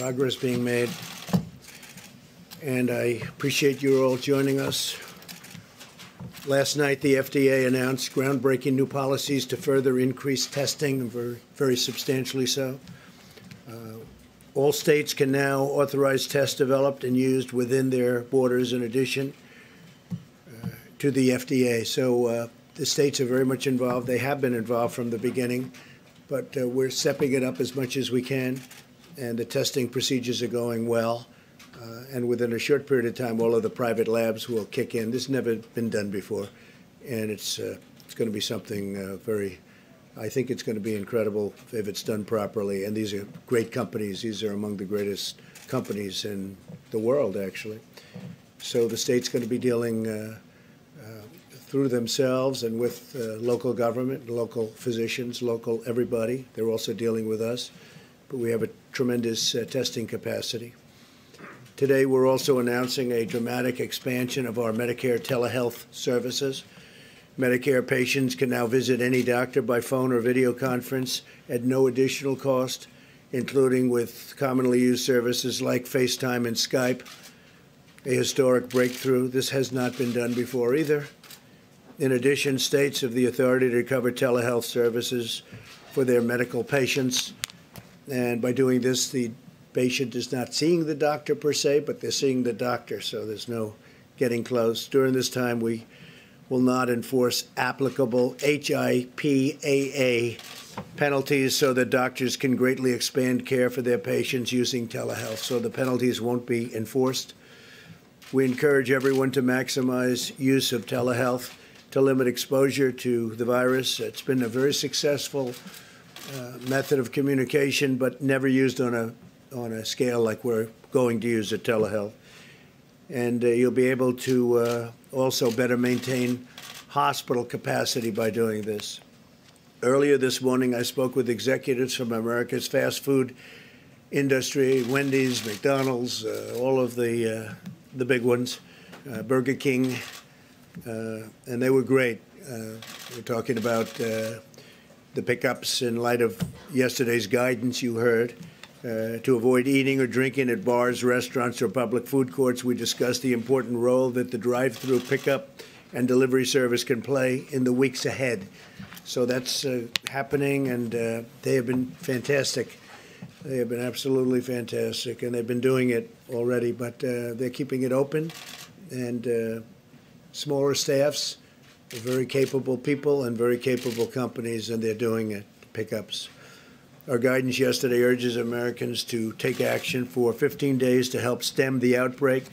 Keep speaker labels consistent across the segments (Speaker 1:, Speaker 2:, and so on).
Speaker 1: progress being made, and I appreciate you all joining us. Last night, the FDA announced groundbreaking new policies to further increase testing, very substantially so. All states can now authorize tests developed and used within their borders in addition to the FDA. So the states are very much involved. They have been involved from the beginning, but we're stepping it up as much as we can, and the testing procedures are going well. And within a short period of time, all of the private labs will kick in. This has never been done before, and it's going to be something I think it's going to be incredible if it's done properly. And these are great companies. These are among the greatest companies in the world, actually. So the state's going to be dealing through themselves and with local government, local physicians, local everybody. They're also dealing with us. But we have a tremendous testing capacity. Today, we're also announcing a dramatic expansion of our Medicare telehealth services. Medicare patients can now visit any doctor by phone or video conference at no additional cost, including with commonly used services like FaceTime and Skype, a historic breakthrough. This has not been done before either. In addition, states have the authority to cover telehealth services for their medical patients. And by doing this, the patient is not seeing the doctor per se, but they're seeing the doctor, so there's no getting close. During this time, we will not enforce applicable HIPAA penalties so that doctors can greatly expand care for their patients using telehealth, so the penalties won't be enforced. We encourage everyone to maximize use of telehealth to limit exposure to the virus. It's been a very successful method of communication, but never used on a scale like we're going to use at telehealth. And you'll be able to also better maintain hospital capacity by doing this. Earlier this morning, I spoke with executives from America's fast food industry, Wendy's, McDonald's, all of the big ones, Burger King, and they were great. We're talking about the pickups in light of yesterday's guidance you heard. To avoid eating or drinking at bars, restaurants, or public food courts, we discussed the important role that the drive-through pickup and delivery service can play in the weeks ahead. So that's happening, and they have been fantastic. They have been absolutely fantastic, and they've been doing it already, but they're keeping it open, and smaller staffs, very capable people and very capable companies, and they're doing it, pickups. Our guidance yesterday urges Americans to take action for 15 days to help stem the outbreak.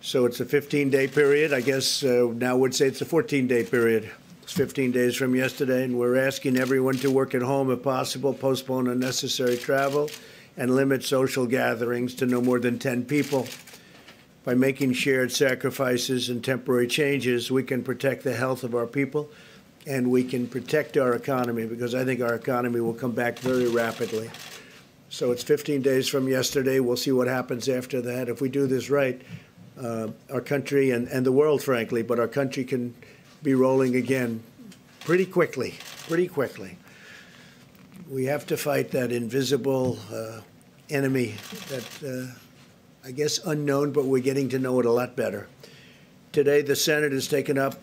Speaker 1: So it's a 15-day period. I guess now would say it's a 14-day period. It's 15 days from yesterday, and we're asking everyone to work at home if possible, postpone unnecessary travel, and limit social gatherings to no more than 10 people. By making shared sacrifices and temporary changes, we can protect the health of our people, and we can protect our economy, because I think our economy will come back very rapidly. So it's 15 days from yesterday. We'll see what happens after that. If we do this right, our country and the world, frankly, but our country can be rolling again pretty quickly, pretty quickly. We have to fight that invisible enemy that, I guess, unknown, but we're getting to know it a lot better. Today, the Senate has taken up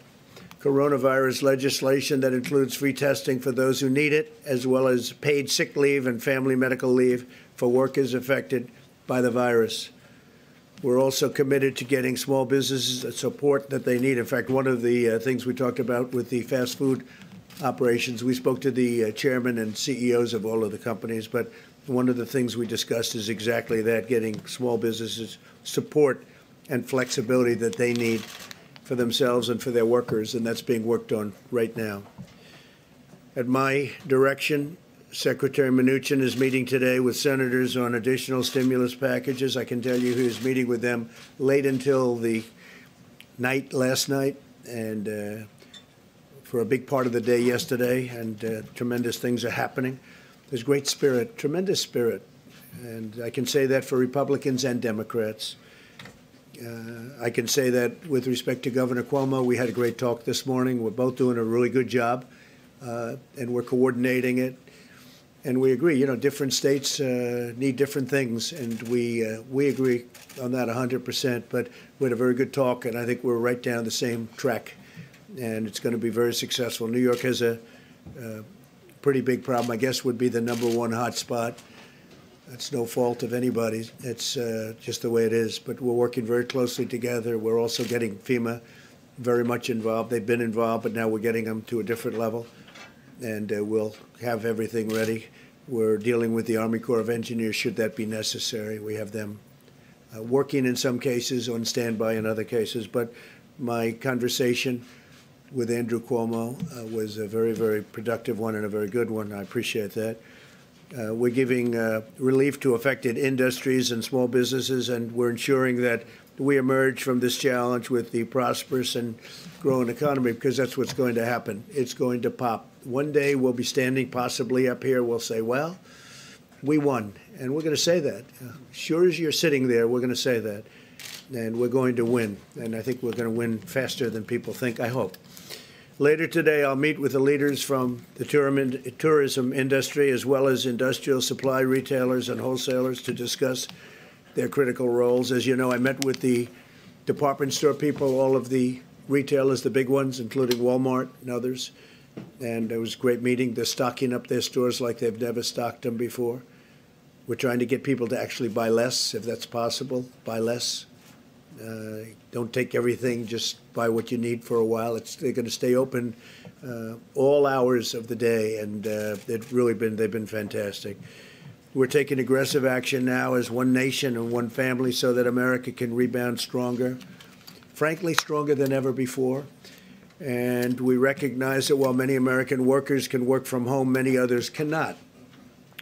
Speaker 1: coronavirus legislation that includes free testing for those who need it, as well as paid sick leave and family medical leave for workers affected by the virus. We're also committed to getting small businesses the support that they need. In fact, one of the things we talked about with the fast food operations, we spoke to the chairman and CEOs of all of the companies, but one of the things we discussed is exactly that, getting small businesses support and flexibility that they need for themselves and for their workers, and that's being worked on right now. At my direction, Secretary Mnuchin is meeting today with senators on additional stimulus packages. I can tell you he was meeting with them late until the night last night, and for a big part of the day yesterday, and tremendous things are happening. There's great spirit, tremendous spirit, and I can say that for Republicans and Democrats. I can say that with respect to Governor Cuomo, we had a great talk this morning. We're both doing a really good job, and we're coordinating it. And we agree, different states need different things, and we agree on that 100%. But we had a very good talk, and I think we're right down the same track, and it's going to be very successful. New York has a pretty big problem. I guess would be the #1 hot spot. That's no fault of anybody's. It's just the way it is. But we're working very closely together. We're also getting FEMA very much involved. They've been involved, but now we're getting them to a different level. And we'll have everything ready. We're dealing with the Army Corps of Engineers should that be necessary. We have them working in some cases, on standby in other cases. But my conversation with Andrew Cuomo was a very, very productive one and a very good one. I appreciate that. We're giving relief to affected industries and small businesses, and we're ensuring that we emerge from this challenge with the prosperous and growing economy, because that's what's going to happen. It's going to pop. One day we'll be standing possibly up here. We'll say, well, we won. And we're going to say that. Sure as you're sitting there, we're going to say that. And we're going to win. And I think we're going to win faster than people think, I hope. Later today, I'll meet with the leaders from the tourism industry, as well as industrial supply retailers and wholesalers, to discuss their critical roles. As you know, I met with the department store people, all of the retailers, the big ones, including Walmart and others. And it was a great meeting. They're stocking up their stores like they've never stocked them before. We're trying to get people to actually buy less, if that's possible, buy less. Don't take everything, just buy what you need for a while. They're going to stay open all hours of the day, and they've been fantastic. We're taking aggressive action now as one nation and one family so that America can rebound stronger, frankly, stronger than ever before. And we recognize that while many American workers can work from home, many others cannot.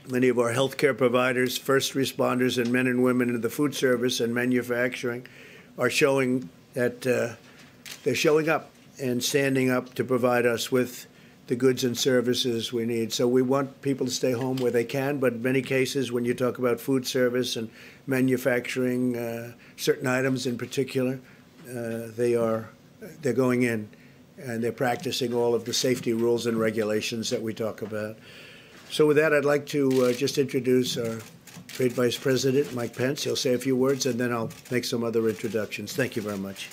Speaker 1: Many of our healthcare providers, first responders, and men and women in the food service and manufacturing are showing that they're showing up and standing up to provide us with the goods and services we need. So we want people to stay home where they can, but in many cases, when you talk about food service and manufacturing, certain items in particular, they're going in, and they're practicing all of the safety rules and regulations that we talk about. So with that, I'd like to just introduce our Trade Vice President, Mike Pence. He'll say a few words, and then I'll make some other introductions. Thank you very much.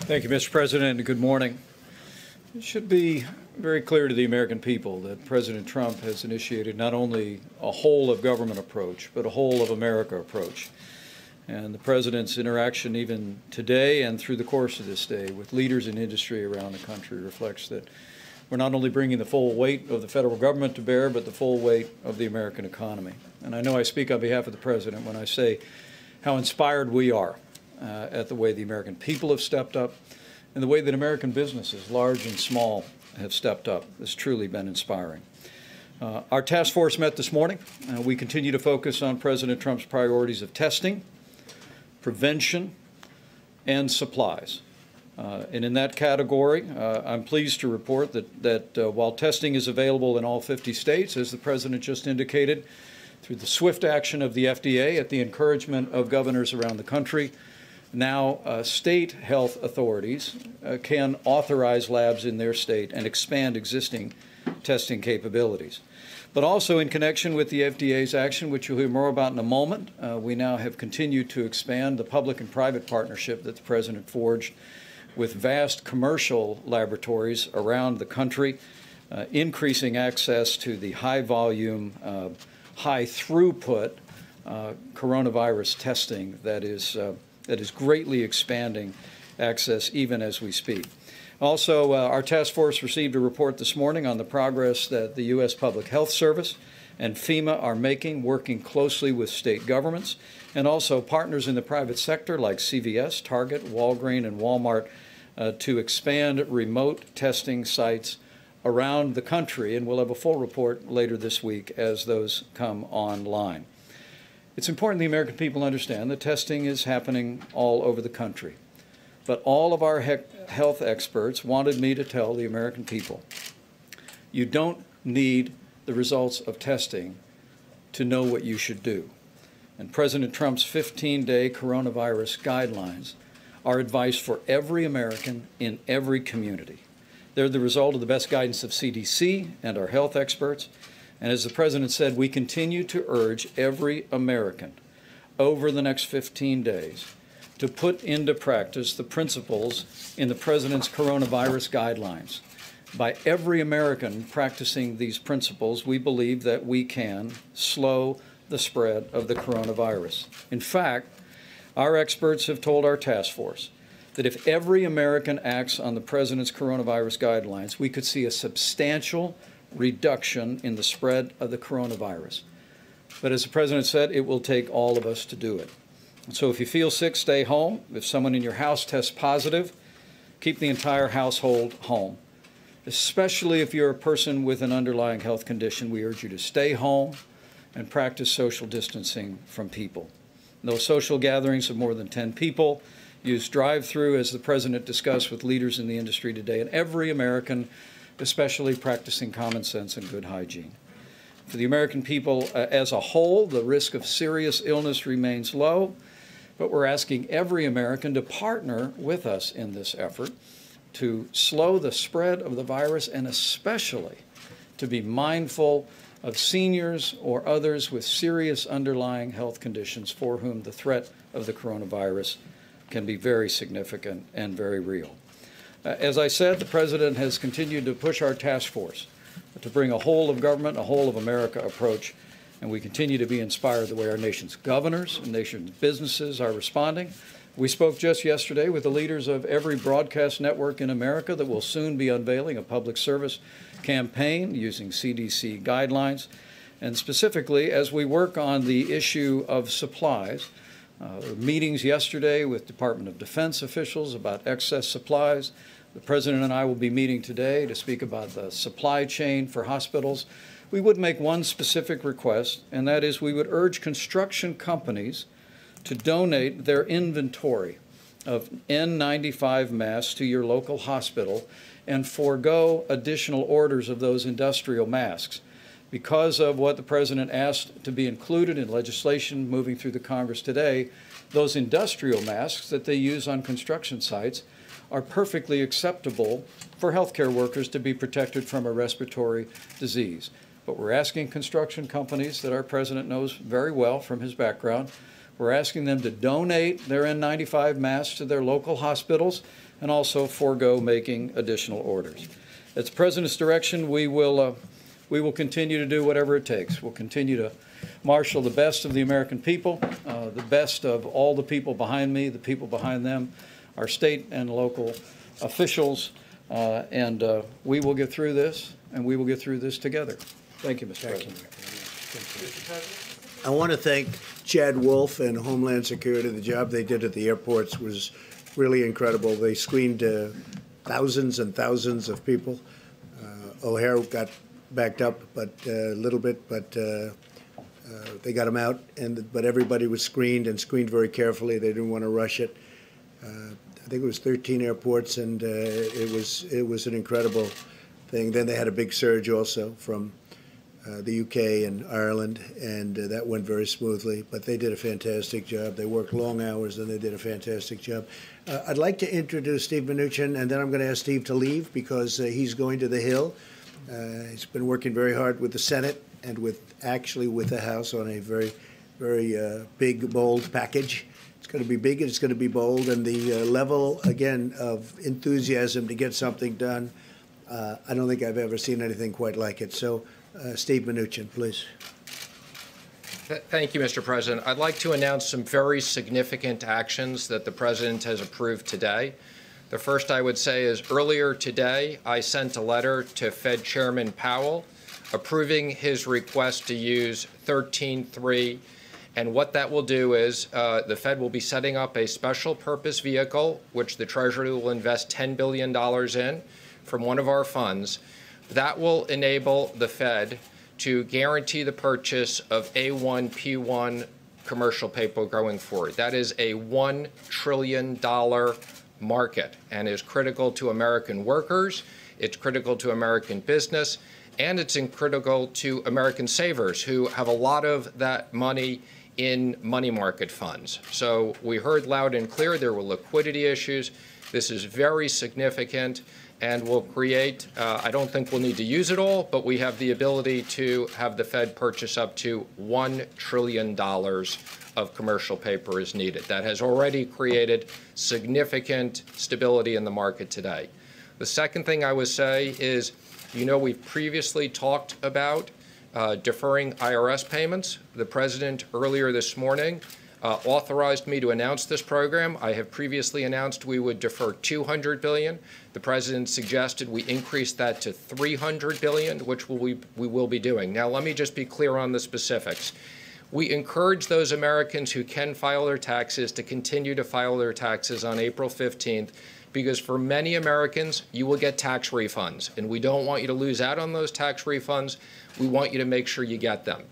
Speaker 2: Thank you, Mr. President, and good morning. It should be very clear to the American people that President Trump has initiated not only a whole-of-government approach, but a whole-of-America approach. And the President's interaction even today and through the course of this day with leaders in industry around the country reflects that we're not only bringing the full weight of the federal government to bear, but the full weight of the American economy. And I know I speak on behalf of the President when I say how inspired we are at the way the American people have stepped up and the way that American businesses, large and small, have stepped up. It's truly been inspiring. Our task force met this morning. We continue to focus on President Trump's priorities of testing, prevention, and supplies. And in that category, I'm pleased to report that while testing is available in all 50 states, as the President just indicated, through the swift action of the FDA at the encouragement of governors around the country, now state health authorities can authorize labs in their state and expand existing testing capabilities. But also in connection with the FDA's action, which you'll hear more about in a moment, we now have continued to expand the public and private partnership that the President forged with vast commercial laboratories around the country, increasing access to the high-volume, high-throughput coronavirus testing that is greatly expanding access even as we speak. Also, our task force received a report this morning on the progress that the U.S. Public Health Service and FEMA are making, working closely with state governments and also partners in the private sector like CVS, Target, Walgreens, and Walmart to expand remote testing sites around the country. And we'll have a full report later this week as those come online. It's important the American people understand that testing is happening all over the country. But all of our health experts wanted me to tell the American people, you don't need the results of testing to know what you should do. And President Trump's 15-day coronavirus guidelines are advice for every American in every community. They're the result of the best guidance of CDC and our health experts. And as the President said, we continue to urge every American over the next 15 days to put into practice the principles in the President's coronavirus guidelines. By every American practicing these principles, we believe that we can slow the spread of the coronavirus. In fact, our experts have told our task force that if every American acts on the President's coronavirus guidelines, we could see a substantial reduction in the spread of the coronavirus. But as the President said, it will take all of us to do it. And so if you feel sick, stay home. If someone in your house tests positive, keep the entire household home. Especially if you're a person with an underlying health condition, we urge you to stay home and practice social distancing from people. No social gatherings of more than 10 people. Use drive-through, as the President discussed with leaders in the industry today, and every American, especially practicing common sense and good hygiene. For the American people as a whole, the risk of serious illness remains low, but we're asking every American to partner with us in this effort to slow the spread of the virus, and especially to be mindful of seniors or others with serious underlying health conditions for whom the threat of the coronavirus can be very significant and very real. As I said, the President has continued to push our task force to bring a whole of government, a whole of America approach, and we continue to be inspired the way our nation's governors and nation's businesses are responding. We spoke just yesterday with the leaders of every broadcast network in America that will soon be unveiling a public service campaign using CDC guidelines. And specifically, as we work on the issue of supplies, meetings yesterday with Department of Defense officials about excess supplies. The President and I will be meeting today to speak about the supply chain for hospitals. We would make one specific request, and that is we would urge construction companies to donate their inventory of N95 masks to your local hospital and forego additional orders of those industrial masks. Because of what the President asked to be included in legislation moving through the Congress today, those industrial masks that they use on construction sites are perfectly acceptable for healthcare workers to be protected from a respiratory disease. But we're asking construction companies that our President knows very well from his background, we're asking them to donate their N95 masks to their local hospitals and also forego making additional orders. At the President's direction, we will continue to do whatever it takes. We'll continue to marshal the best of the American people, the best of all the people behind me, the people behind them, our state and local officials, and we will get through this, and we will get through this together. Thank you, Mr. President.
Speaker 1: I want to thank Chad Wolf and Homeland Security. The job they did at the airports was really incredible. They screened thousands and thousands of people. O'Hare got backed up a little bit, but they got him out. But everybody was screened and screened very carefully. They didn't want to rush it. I think it was 13 airports, and it was an incredible thing. Then they had a big surge also from the UK and Ireland, and that went very smoothly. But they did a fantastic job. They worked long hours, and they did a fantastic job. I'd like to introduce Steve Mnuchin, and then I'm going to ask Steve to leave because he's going to the Hill. He's been working very hard with the Senate and with the House on a very, very big, bold package. It's going to be big and it's going to be bold, and the level, again, of enthusiasm to get something done, I don't think I've ever seen anything quite like it. So, Steve Mnuchin, please.
Speaker 3: Thank you, Mr. President. I'd like to announce some very significant actions that the President has approved today. The first I would say is earlier today, I sent a letter to Fed Chairman Powell approving his request to use 13.3. And what that will do is the Fed will be setting up a special purpose vehicle, which the Treasury will invest $10 billion in from one of our funds. That will enable the Fed to guarantee the purchase of A1, P1 commercial paper going forward. That is a $1 trillion market and is critical to American workers, it's critical to American business, and it's critical to American savers who have a lot of that money in money market funds. So we heard loud and clear there were liquidity issues. This is very significant, and will create, I don't think we'll need to use it all, but we have the ability to have the Fed purchase up to $1 trillion of commercial paper as needed. That has already created significant stability in the market today. The second thing I would say is, we've previously talked about deferring IRS payments. The President earlier this morning authorized me to announce this program. I have previously announced we would defer $200 billion. The President suggested we increase that to $300 billion, which we will be doing. Now, let me just be clear on the specifics. We encourage those Americans who can file their taxes to continue to file their taxes on April 15th, because for many Americans, you will get tax refunds, and we don't want you to lose out on those tax refunds. We want you to make sure you get them.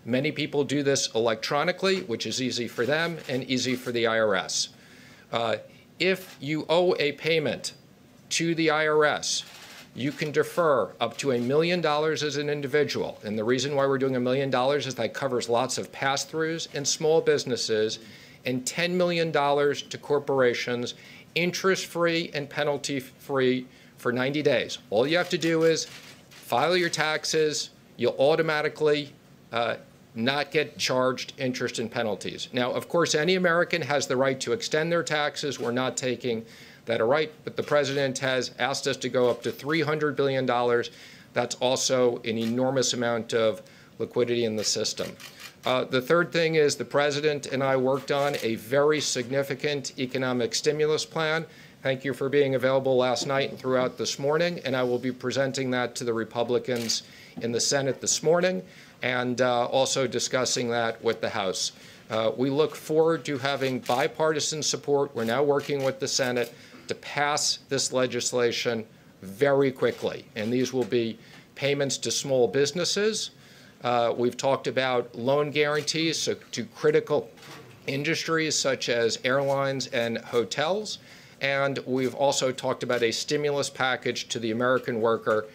Speaker 3: Many people do this electronically, which is easy for them and easy for the IRS. If you owe a payment to the IRS, you can defer up to $1 million as an individual. And the reason why we're doing $1 million is that covers lots of pass-throughs and small businesses, and $10 million to corporations, interest-free and penalty-free for 90 days. All you have to do is file your taxes. You'll automatically not get charged interest and penalties. Now, of course, any American has the right to extend their taxes. We're not taking that right, but the President has asked us to go up to $300 billion. That's also an enormous amount of liquidity in the system. The third thing is the President and I worked on a very significant economic stimulus plan. Thank you for being available last night and throughout this morning, and I will be presenting that to the Republicans in the Senate this morning, and also discussing that with the House. We look forward to having bipartisan support. We're now working with the Senate to pass this legislation very quickly, and these will be payments to small businesses. We've talked about loan guarantees to critical industries such as airlines and hotels, and we've also talked about a stimulus package to the American worker.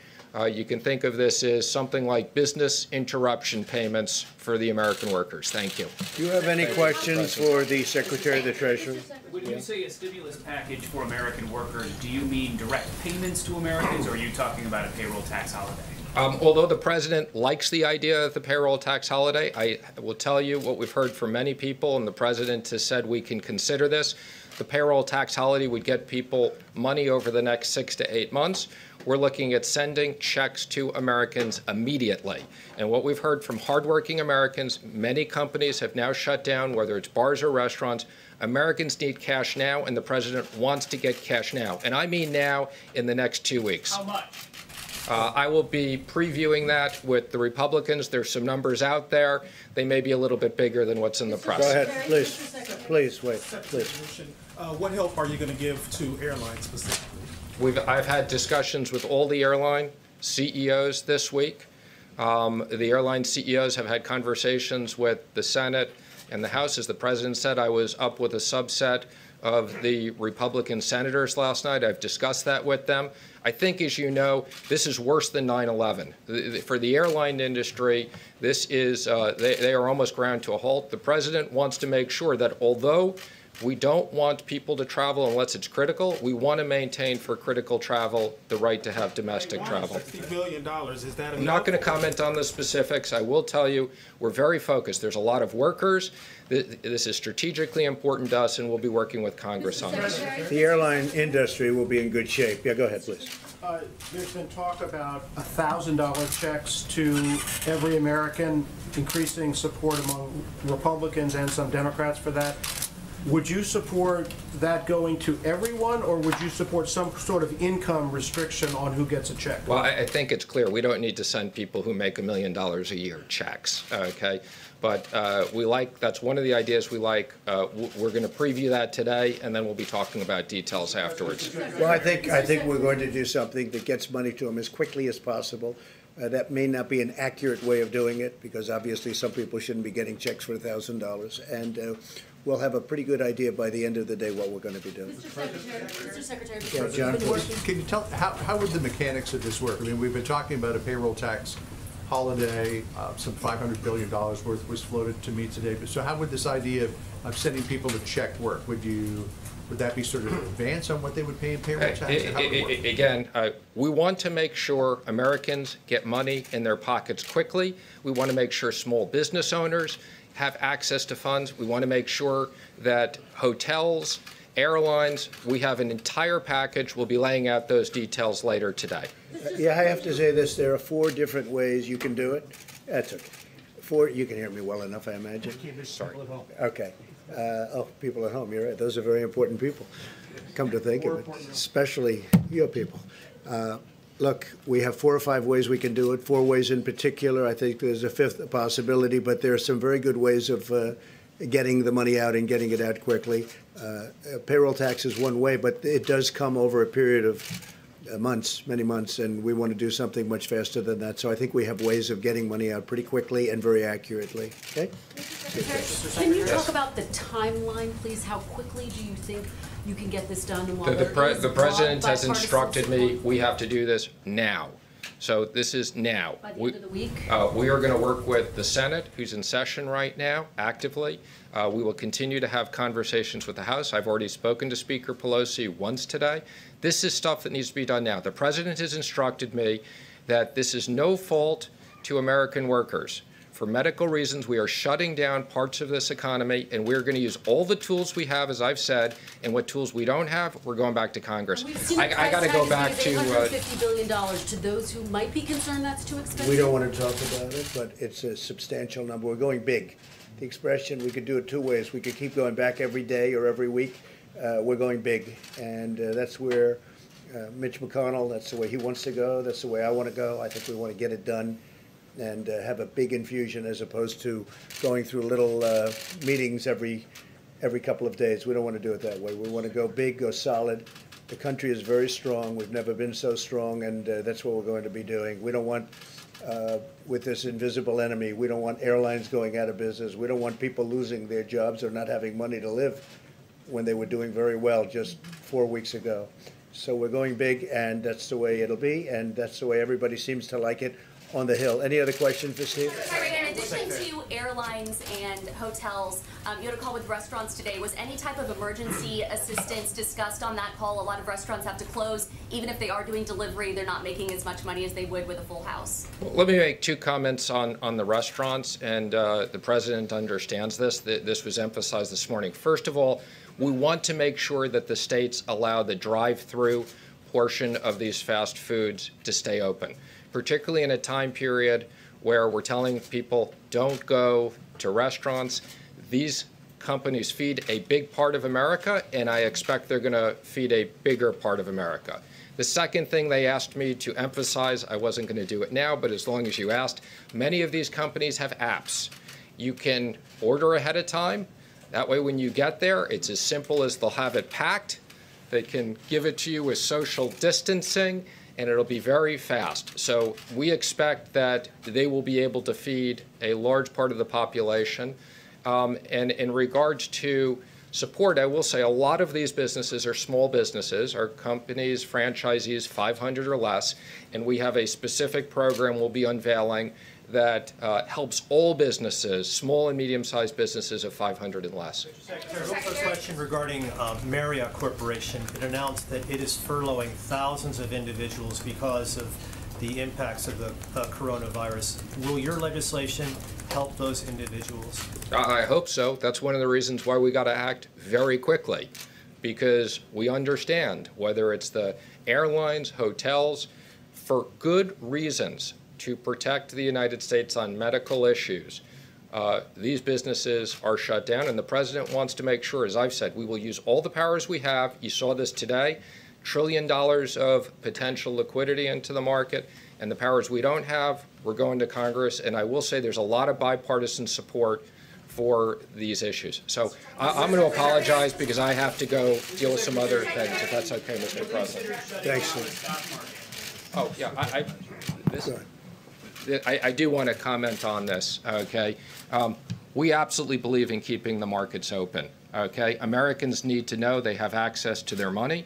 Speaker 3: You can think of this as something like business interruption payments for the American workers. Thank you.
Speaker 1: Do you have any questions for the Secretary of the Treasury?
Speaker 4: When you say a stimulus package for American workers, do you mean direct payments to Americans, or are you talking about a payroll tax holiday?
Speaker 3: Although the President likes the idea of the payroll tax holiday, I will tell you what we've heard from many people, and the President has said we can consider this. The payroll tax holiday would get people money over the next 6 to 8 months. We're looking at sending checks to Americans immediately. And what we've heard from hardworking Americans, many companies have now shut down, whether it's bars or restaurants. Americans need cash now, and the President wants to get cash now. And I mean now, in the next 2 weeks.
Speaker 4: How much?
Speaker 3: I will be previewing that with the Republicans. There's some numbers out there. They may be a little bit bigger than what's in the press.
Speaker 1: Go ahead, please. Please, wait, please.
Speaker 5: What help are you going to give to airlines specifically?
Speaker 3: I've had discussions with all the airline CEOs this week. The airline CEOs have had conversations with the Senate and the House. As the President said, I was up with a subset of the Republican senators last night. I've discussed that with them. I think, as you know, this is worse than 9/11. For the airline industry, this is they are almost ground to a halt. The President wants to make sure that although we don't want people to travel unless it's critical, we want to maintain for critical travel the right to have domestic travel.
Speaker 5: $60 billion, is that enough?
Speaker 3: I'm not going to comment on the specifics. I will tell you we're very focused. There's a lot of workers. This is strategically important to us, and we'll be working with Congress on this.
Speaker 1: The airline industry will be in good shape. Yeah, go ahead, please.
Speaker 6: There's been talk about $1,000 checks to every American, increasing support among Republicans and some Democrats for that. Would you support that going to everyone, or would you support some sort of income restriction on who gets a check?
Speaker 3: Well, I think it's clear we don't need to send people who make $1 million a year checks, okay? But that's one of the ideas we like. We're going to preview that today, and then we'll be talking about details afterwards.
Speaker 1: Well, I think we're going to do something that gets money to them as quickly as possible. That may not be an accurate way of doing it, because obviously some people shouldn't be getting checks for $1,000. And we'll have a pretty good idea by the end of the day what we're going to be doing.
Speaker 7: Mr. Secretary,
Speaker 1: Yeah, John, please.
Speaker 8: Can you tell, how would the mechanics of this work? I mean, we've been talking about a payroll tax holiday, some $500 billion worth was floated to me today. So how would this idea of sending people a check work? Would you Would that be sort of an advance on what they would pay in payroll tax? Or how would it work?
Speaker 3: Again, we want to make sure Americans get money in their pockets quickly. We want to make sure small business owners have access to funds. We want to make sure that hotels, airlines, we have an entire package. We'll be laying out those details later today.
Speaker 1: Yeah, I have to say this. There are 4 different ways you can do it. That's okay. 4, you can hear me well enough, I imagine.
Speaker 3: Sorry.
Speaker 1: Okay. Oh, people at home, you're right. Those are very important people. Come to think of it, especially your people. Look, we have 4 or 5 ways we can do it, 4 ways in particular. I think there's a 5th possibility, but there are some very good ways of getting the money out and getting it out quickly. Payroll tax is one way, but it does come over a period of months, many months, and we want to do something much faster than that. So I think we have ways of getting money out pretty quickly and very accurately. Okay?
Speaker 7: Can you talk about the timeline, please? How quickly do you think you can get this done? And while
Speaker 3: The President has instructed me we have to do this now. So this is now.
Speaker 7: By the end of the week?
Speaker 3: We are going to work with the Senate, who's in session right now, actively. We will continue to have conversations with the House. I've already spoken to Speaker Pelosi once today. This is stuff that needs to be done now. The President has instructed me that this is no fault to American workers. For medical reasons, we are shutting down parts of this economy, and we're going to use all the tools we have, as I've said, and what tools we don't have, we're going back to Congress. I got to go back to
Speaker 7: $150 billion. To those who might be concerned that's too expensive.
Speaker 1: We don't want to talk about it, but it's a substantial number. We're going big. The expression, we could do it 2 ways. We could keep going back every day or every week. We're going big, and that's where Mitch McConnell, that's the way he wants to go. That's the way I want to go. I think we want to get it done and have a big infusion as opposed to going through little meetings every couple of days. We don't want to do it that way. We want to go big, go solid. The country is very strong. We've never been so strong, and that's what we're going to be doing. We don't want, with this invisible enemy, we don't want airlines going out of business. We don't want people losing their jobs or not having money to live when they were doing very well just 4 weeks ago. So we're going big, and that's the way it'll be, and that's the way everybody seems to like it on the Hill. Any other questions for Steve?
Speaker 9: Sorry, in addition to airlines and hotels, you had a call with restaurants today. Was any type of emergency assistance discussed on that call? A lot of restaurants have to close. Even if they are doing delivery, they're not making as much money as they would with a full house.
Speaker 3: Let me make 2 comments on the restaurants, and the President understands this. This was emphasized this morning. First of all, we want to make sure that the states allow the drive-through portion of these fast foods to stay open, particularly in a time period where we're telling people don't go to restaurants. These companies feed a big part of America, and I expect they're going to feed a bigger part of America. The second thing they asked me to emphasize, I wasn't going to do it now, but as long as you asked, many of these companies have apps. You can order ahead of time. That way when you get there, it's as simple as they'll have it packed. They can give it to you with social distancing, and it'll be very fast. So we expect that they will be able to feed a large part of the population. And in regards to support, I will say a lot of these businesses are small businesses, are companies, franchisees, 500 or less, and we have a specific program we'll be unveiling that helps all businesses, small and medium-sized businesses of 500 and less.
Speaker 10: Secretary, also a question regarding Marriott Corporation. It announced that it is furloughing thousands of individuals because of the impacts of the coronavirus. Will your legislation help those individuals?
Speaker 3: I hope so. That's one of the reasons why we got to act very quickly, because we understand whether it's the airlines, hotels, for good reasons, to protect the United States on medical issues. These businesses are shut down, and the President wants to make sure, as I've said, we will use all the powers we have. You saw this today, $1 trillion of potential liquidity into the market, and the powers we don't have, we're going to Congress, and I will say there's a lot of bipartisan support for these issues. So I'm going to apologize because I have to go deal with some other things, if that's okay, Mr. President.
Speaker 1: Thanks, Steve.
Speaker 3: Oh, yeah, I do want to comment on this, okay? We absolutely believe in keeping the markets open, okay? Americans need to know they have access to their money.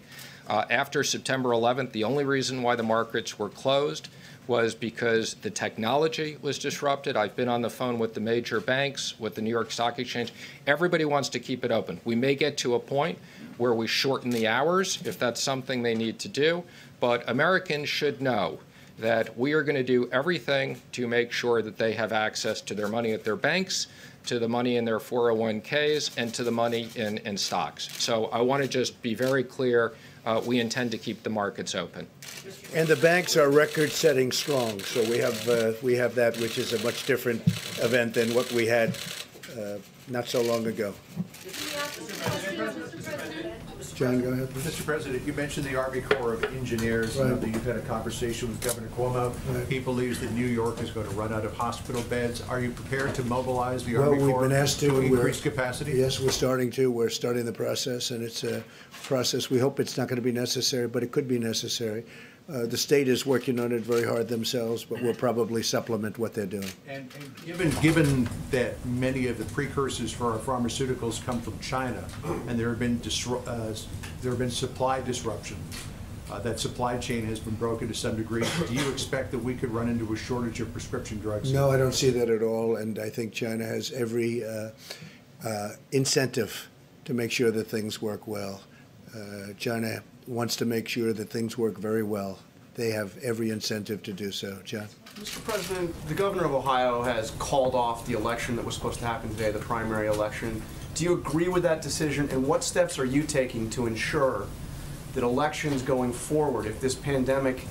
Speaker 3: After September 11th, the only reason why the markets were closed was because the technology was disrupted. I've been on the phone with the major banks, with the New York Stock Exchange. Everybody wants to keep it open. We may get to a point where we shorten the hours if that's something they need to do, but Americans should know that we are going to do everything to make sure that they have access to their money at their banks, to the money in their 401ks, and to the money in stocks. So I want to just be very clear, we intend to keep the markets open.
Speaker 1: And the banks are record-setting strong, so we have that, which is a much different event than what we had not so long ago. John, go ahead.
Speaker 8: Mr. President, you mentioned the Army Corps of Engineers.
Speaker 1: Right.
Speaker 8: That you've had a conversation with Governor Cuomo.
Speaker 1: Right.
Speaker 8: He believes that New York is going to run out of hospital beds. Are you prepared to mobilize the
Speaker 1: Well,
Speaker 8: Army
Speaker 1: we've
Speaker 8: Corps
Speaker 1: been asked to, and
Speaker 8: increase capacity?
Speaker 1: Yes, we're starting to. We're starting the process, and it's a process. We hope it's not going to be necessary, but it could be necessary. The state is working on it very hard themselves, but we'll probably supplement what they're doing.
Speaker 8: And given that many of the precursors for our pharmaceuticals come from China, and there have been supply disruption, that supply chain has been broken to some degree. Do you expect that we could run into a shortage of prescription drugs?
Speaker 1: No, I don't see that at all, and I think China has every incentive to make sure that things work well. China wants to make sure that things work very well. They have every incentive to do so. John?
Speaker 11: Mr. President, the governor of Ohio has called off the election that was supposed to happen today, the primary election. Do you agree with that decision, and what steps are you taking to ensure that elections going forward, if this pandemic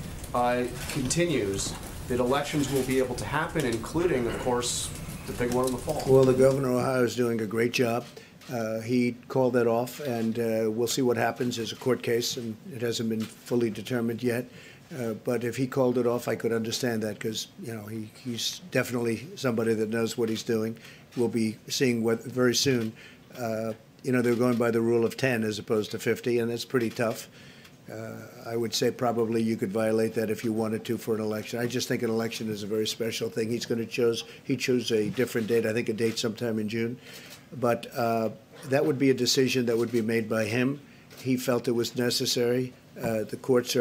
Speaker 11: continues, that elections will be able to happen, including, of course, the big one in the fall?
Speaker 1: Well, the governor of Ohio is doing a great job. He called that off, and we'll see what happens. There's a court case, and it hasn't been fully determined yet. But if he called it off, I could understand that, because he's definitely somebody that knows what he's doing. We'll be seeing very soon. They're going by the rule of 10 as opposed to 50, and that's pretty tough. I would say probably you could violate that if you wanted to for an election. I just think an election is a very special thing. He chose a different date, I think a date sometime in June. But that would be a decision that would be made by him. He felt it was necessary. The courts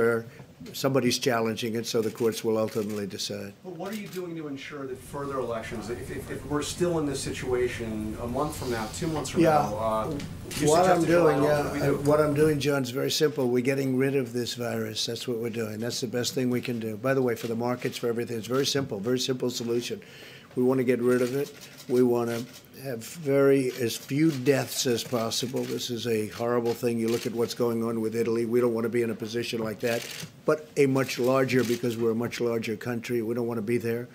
Speaker 1: somebody's challenging it, so the courts will ultimately decide.
Speaker 11: Well, what are you doing to ensure that further elections, if we're still in this situation a month from now, 2 months from now,
Speaker 1: what I'm doing, John, is very simple. We're getting rid of this virus. That's what we're doing. That's the best thing we can do. By the way, for the markets, for everything, it's very simple solution. We want to get rid of it. We want to have as few deaths as possible. This is a horrible thing. You look at what's going on with Italy. We don't want to be in a position like that, but a much larger, because we're a much larger country. We don't want to be there.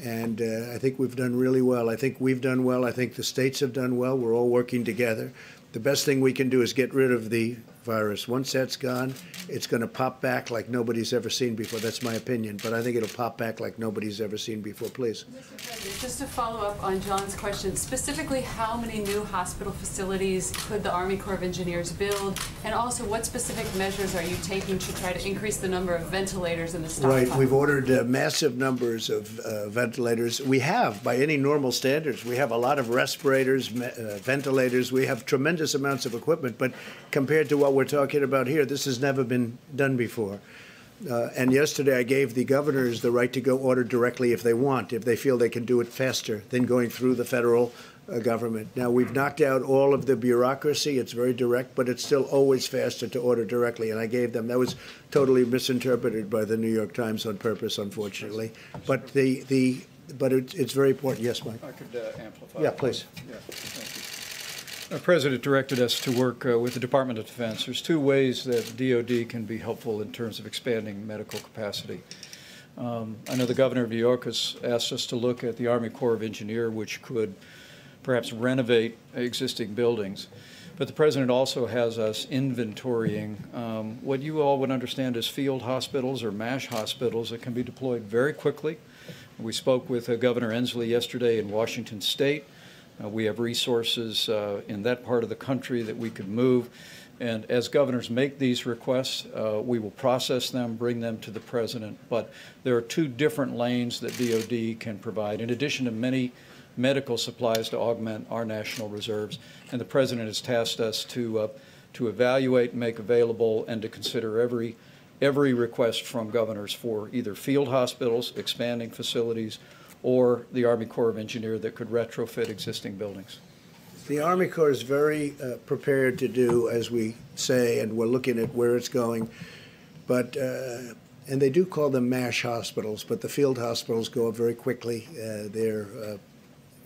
Speaker 1: And I think we've done really well. I think we've done well. I think the states have done well. We're all working together. The best thing we can do is get rid of the virus. Once that's gone, it's going to pop back like nobody's ever seen before. That's my opinion, but I think it'll pop back like nobody's ever seen before. Please.
Speaker 12: Mr. President, just to follow up on John's question, specifically how many new hospital facilities could the Army Corps of Engineers build, and also what specific measures are you taking to try to increase the number of ventilators in the stockpile?
Speaker 1: Right, we've ordered massive numbers of ventilators. We have, by any normal standards, we have a lot of respirators, ventilators. We have tremendous amounts of equipment, but compared to what we're talking about here, this has never been done before. And yesterday I gave the governors the right to go order directly if they want, if they feel they can do it faster than going through the federal government. Now, we've knocked out all of the bureaucracy. It's very direct, but it's still always faster to order directly. And I gave them, that was totally misinterpreted by the New York Times on purpose, unfortunately. But it's very important. Yes, Mike?
Speaker 2: I could amplify.
Speaker 1: Yeah, please.
Speaker 2: Yeah, thank you. Our President directed us to work with the Department of Defense. There's two ways that DOD can be helpful in terms of expanding medical capacity. I know the governor of New York has asked us to look at the Army Corps of Engineers, which could perhaps renovate existing buildings. But the President also has us inventorying what you all would understand as field hospitals or MASH hospitals that can be deployed very quickly. We spoke with Governor Inslee yesterday in Washington State. We have resources in that part of the country that we could move. And as governors make these requests, we will process them, bring them to the President. But there are two different lanes that DOD can provide, in addition to many medical supplies to augment our national reserves. And the President has tasked us to to evaluate and make available and to consider every request from governors for either field hospitals, expanding facilities, or the Army Corps of Engineers that could retrofit existing buildings.
Speaker 1: The Army Corps is very prepared to do as we say, and we're looking at where it's going. But and they do call them MASH hospitals, but the field hospitals go up very quickly.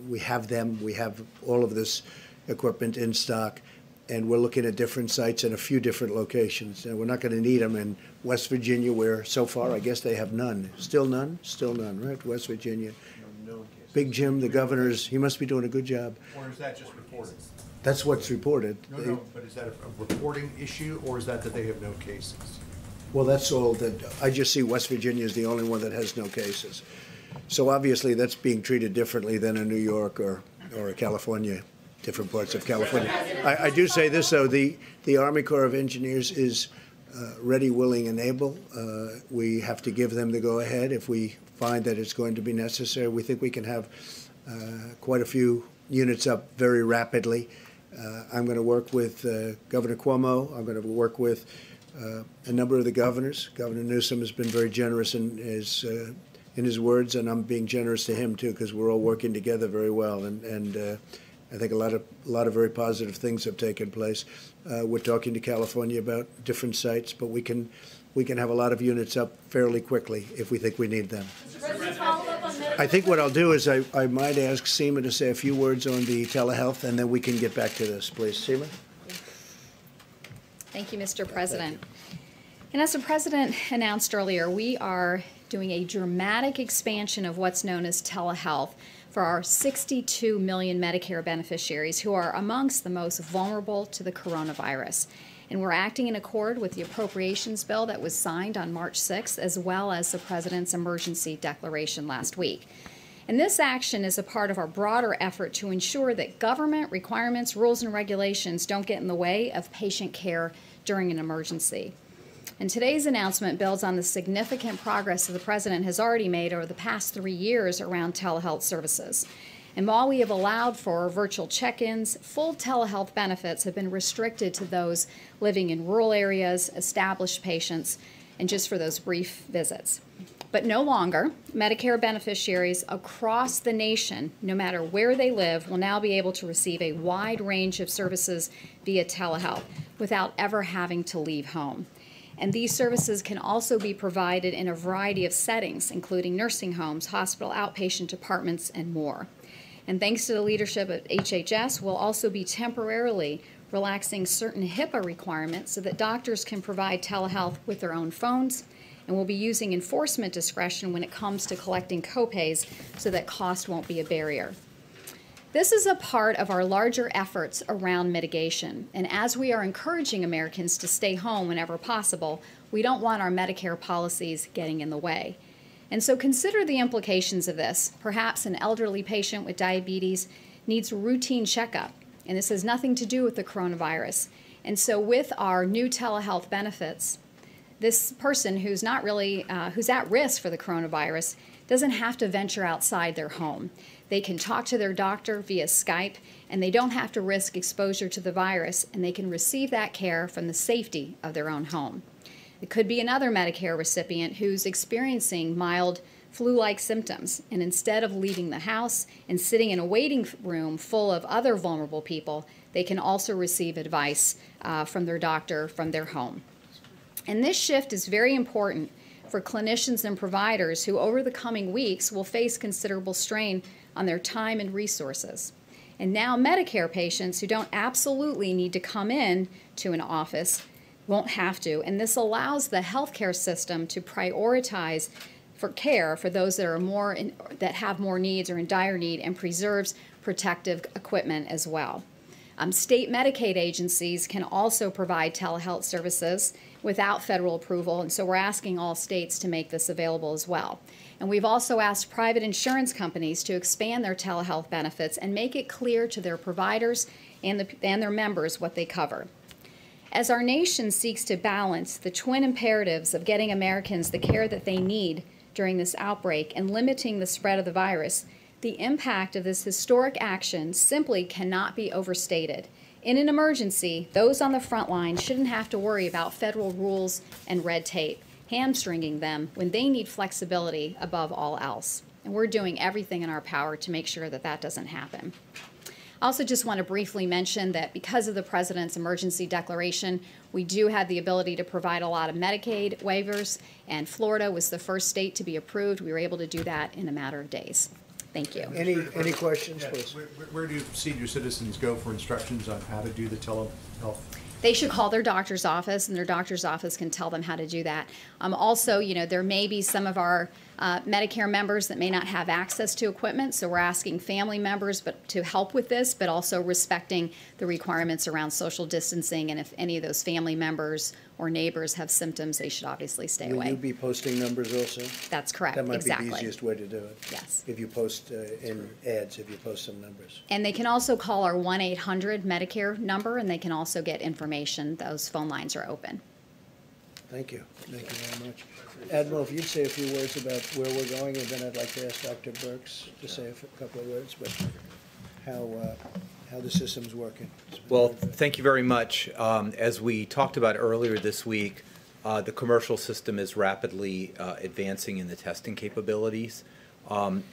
Speaker 1: We have them. We have all of this equipment in stock, and we're looking at different sites in a few different locations. And we're not going to need them in West Virginia, where so far I guess they have none. Still none? Still none, right? West Virginia. No Big Jim, the governor's, he must be doing a good job.
Speaker 8: Or is that just reported?
Speaker 1: That's what's reported.
Speaker 8: No, but is that a reporting issue, or is that they have no cases?
Speaker 1: Well, that's all that, I just see West Virginia is the only one that has no cases. So obviously that's being treated differently than in New York or California, different parts of California. I do say this, though, the Army Corps of Engineers is ready, willing, and able. We have to give them the go-ahead if we find that it's going to be necessary. We think we can have quite a few units up very rapidly. I'm going to work with Governor Cuomo. I'm going to work with a number of the governors. Governor Newsom has been very generous in his words, and I'm being generous to him too, because we're all working together very well. And I think a lot of very positive things have taken place. We're talking to California about different sites, but we can have a lot of units up fairly quickly if we think we need them. I think what I'll do is I might ask Seema to say a few words on the telehealth, and then we can get back to this, please. Seema?
Speaker 13: Thank you, Mr. President. And as the President announced earlier, we are doing a dramatic expansion of what's known as telehealth for our 62 million Medicare beneficiaries who are amongst the most vulnerable to the coronavirus. And we're acting in accord with the appropriations bill that was signed on March 6th, as well as the President's emergency declaration last week. And this action is a part of our broader effort to ensure that government requirements, rules, and regulations don't get in the way of patient care during an emergency. And today's announcement builds on the significant progress that the President has already made over the past 3 years around telehealth services. And while we have allowed for virtual check-ins, full telehealth benefits have been restricted to those living in rural areas, established patients, and just for those brief visits. But no longer, Medicare beneficiaries across the nation, no matter where they live, will now be able to receive a wide range of services via telehealth without ever having to leave home. And these services can also be provided in a variety of settings, including nursing homes, hospital outpatient departments, and more. And thanks to the leadership of HHS, we'll also be temporarily relaxing certain HIPAA requirements so that doctors can provide telehealth with their own phones, and we'll be using enforcement discretion when it comes to collecting copays so that cost won't be a barrier. This is a part of our larger efforts around mitigation, and as we are encouraging Americans to stay home whenever possible, we don't want our Medicare policies getting in the way. And so consider the implications of this. Perhaps an elderly patient with diabetes needs a routine checkup, and this has nothing to do with the coronavirus. And so with our new telehealth benefits, this person who's not really, who's at risk for the coronavirus doesn't have to venture outside their home. They can talk to their doctor via Skype, and they don't have to risk exposure to the virus, and they can receive that care from the safety of their own home. It could be another Medicare recipient who's experiencing mild flu-like symptoms, and instead of leaving the house and sitting in a waiting room full of other vulnerable people, they can also receive advice from their doctor from their home. And this shift is very important for clinicians and providers who over the coming weeks will face considerable strain on their time and resources. And now Medicare patients who don't absolutely need to come in to an office won't have to, and this allows the healthcare system to prioritize for care for those that are that have more needs or in dire need, and preserves protective equipment as well. State Medicaid agencies can also provide telehealth services without federal approval, and so we're asking all states to make this available as well. And we've also asked private insurance companies to expand their telehealth benefits and make it clear to their providers and their members what they cover. As our nation seeks to balance the twin imperatives of getting Americans the care that they need during this outbreak and limiting the spread of the virus, the impact of this historic action simply cannot be overstated. In an emergency, those on the front line shouldn't have to worry about federal rules and red tape, hamstringing them when they need flexibility above all else. And we're doing everything in our power to make sure that that doesn't happen. I also just want to briefly mention that because of the President's emergency declaration, we do have the ability to provide a lot of Medicaid waivers, and Florida was the first state to be approved. We were able to do that in a matter of days. Thank you.
Speaker 1: Any questions, please?
Speaker 8: Where do senior citizens go for instructions on how to do the telehealth?
Speaker 13: They should call their doctor's office, and their doctor's office can tell them how to do that. Also, you know, there may be some of our Medicare members that may not have access to equipment, so we're asking family members to help with this, but also respecting the requirements around social distancing, and if any of those family members or neighbors have symptoms, they should obviously stay away.
Speaker 1: Will you be posting numbers also?
Speaker 13: That's correct,
Speaker 1: That might
Speaker 13: exactly.
Speaker 1: be the easiest way to do it.
Speaker 13: Yes.
Speaker 1: If you post in ads, if you post some numbers.
Speaker 13: And they can also call our 1-800 Medicare number, and they can also get information. Those phone lines are open.
Speaker 1: Thank you. Thank you very much. Admiral, if you'd say a few words about where we're going, and then I'd like to ask Dr. Birx to say a couple of words, but how the system's working.
Speaker 14: Well, thank you very much. As we talked about earlier this week, the commercial system is rapidly advancing in the testing capabilities.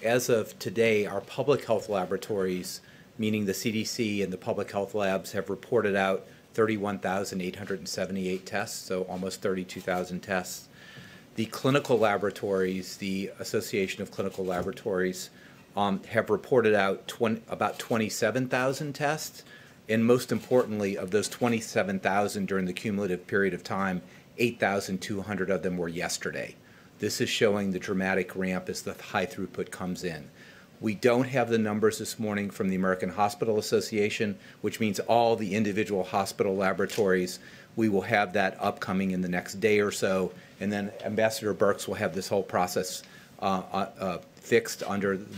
Speaker 14: As of today, our public health laboratories, meaning the CDC and the public health labs, have reported out 31,878 tests, so almost 32,000 tests. The clinical laboratories, the Association of Clinical Laboratories, have reported out about 27,000 tests, and most importantly, of those 27,000 during the cumulative period of time, 8,200 of them were yesterday. This is showing the dramatic ramp as the high throughput comes in. We don't have the numbers this morning from the American Hospital Association, which means all the individual hospital laboratories. We will have that upcoming in the next day or so, and then Ambassador Birx will have this whole process fixed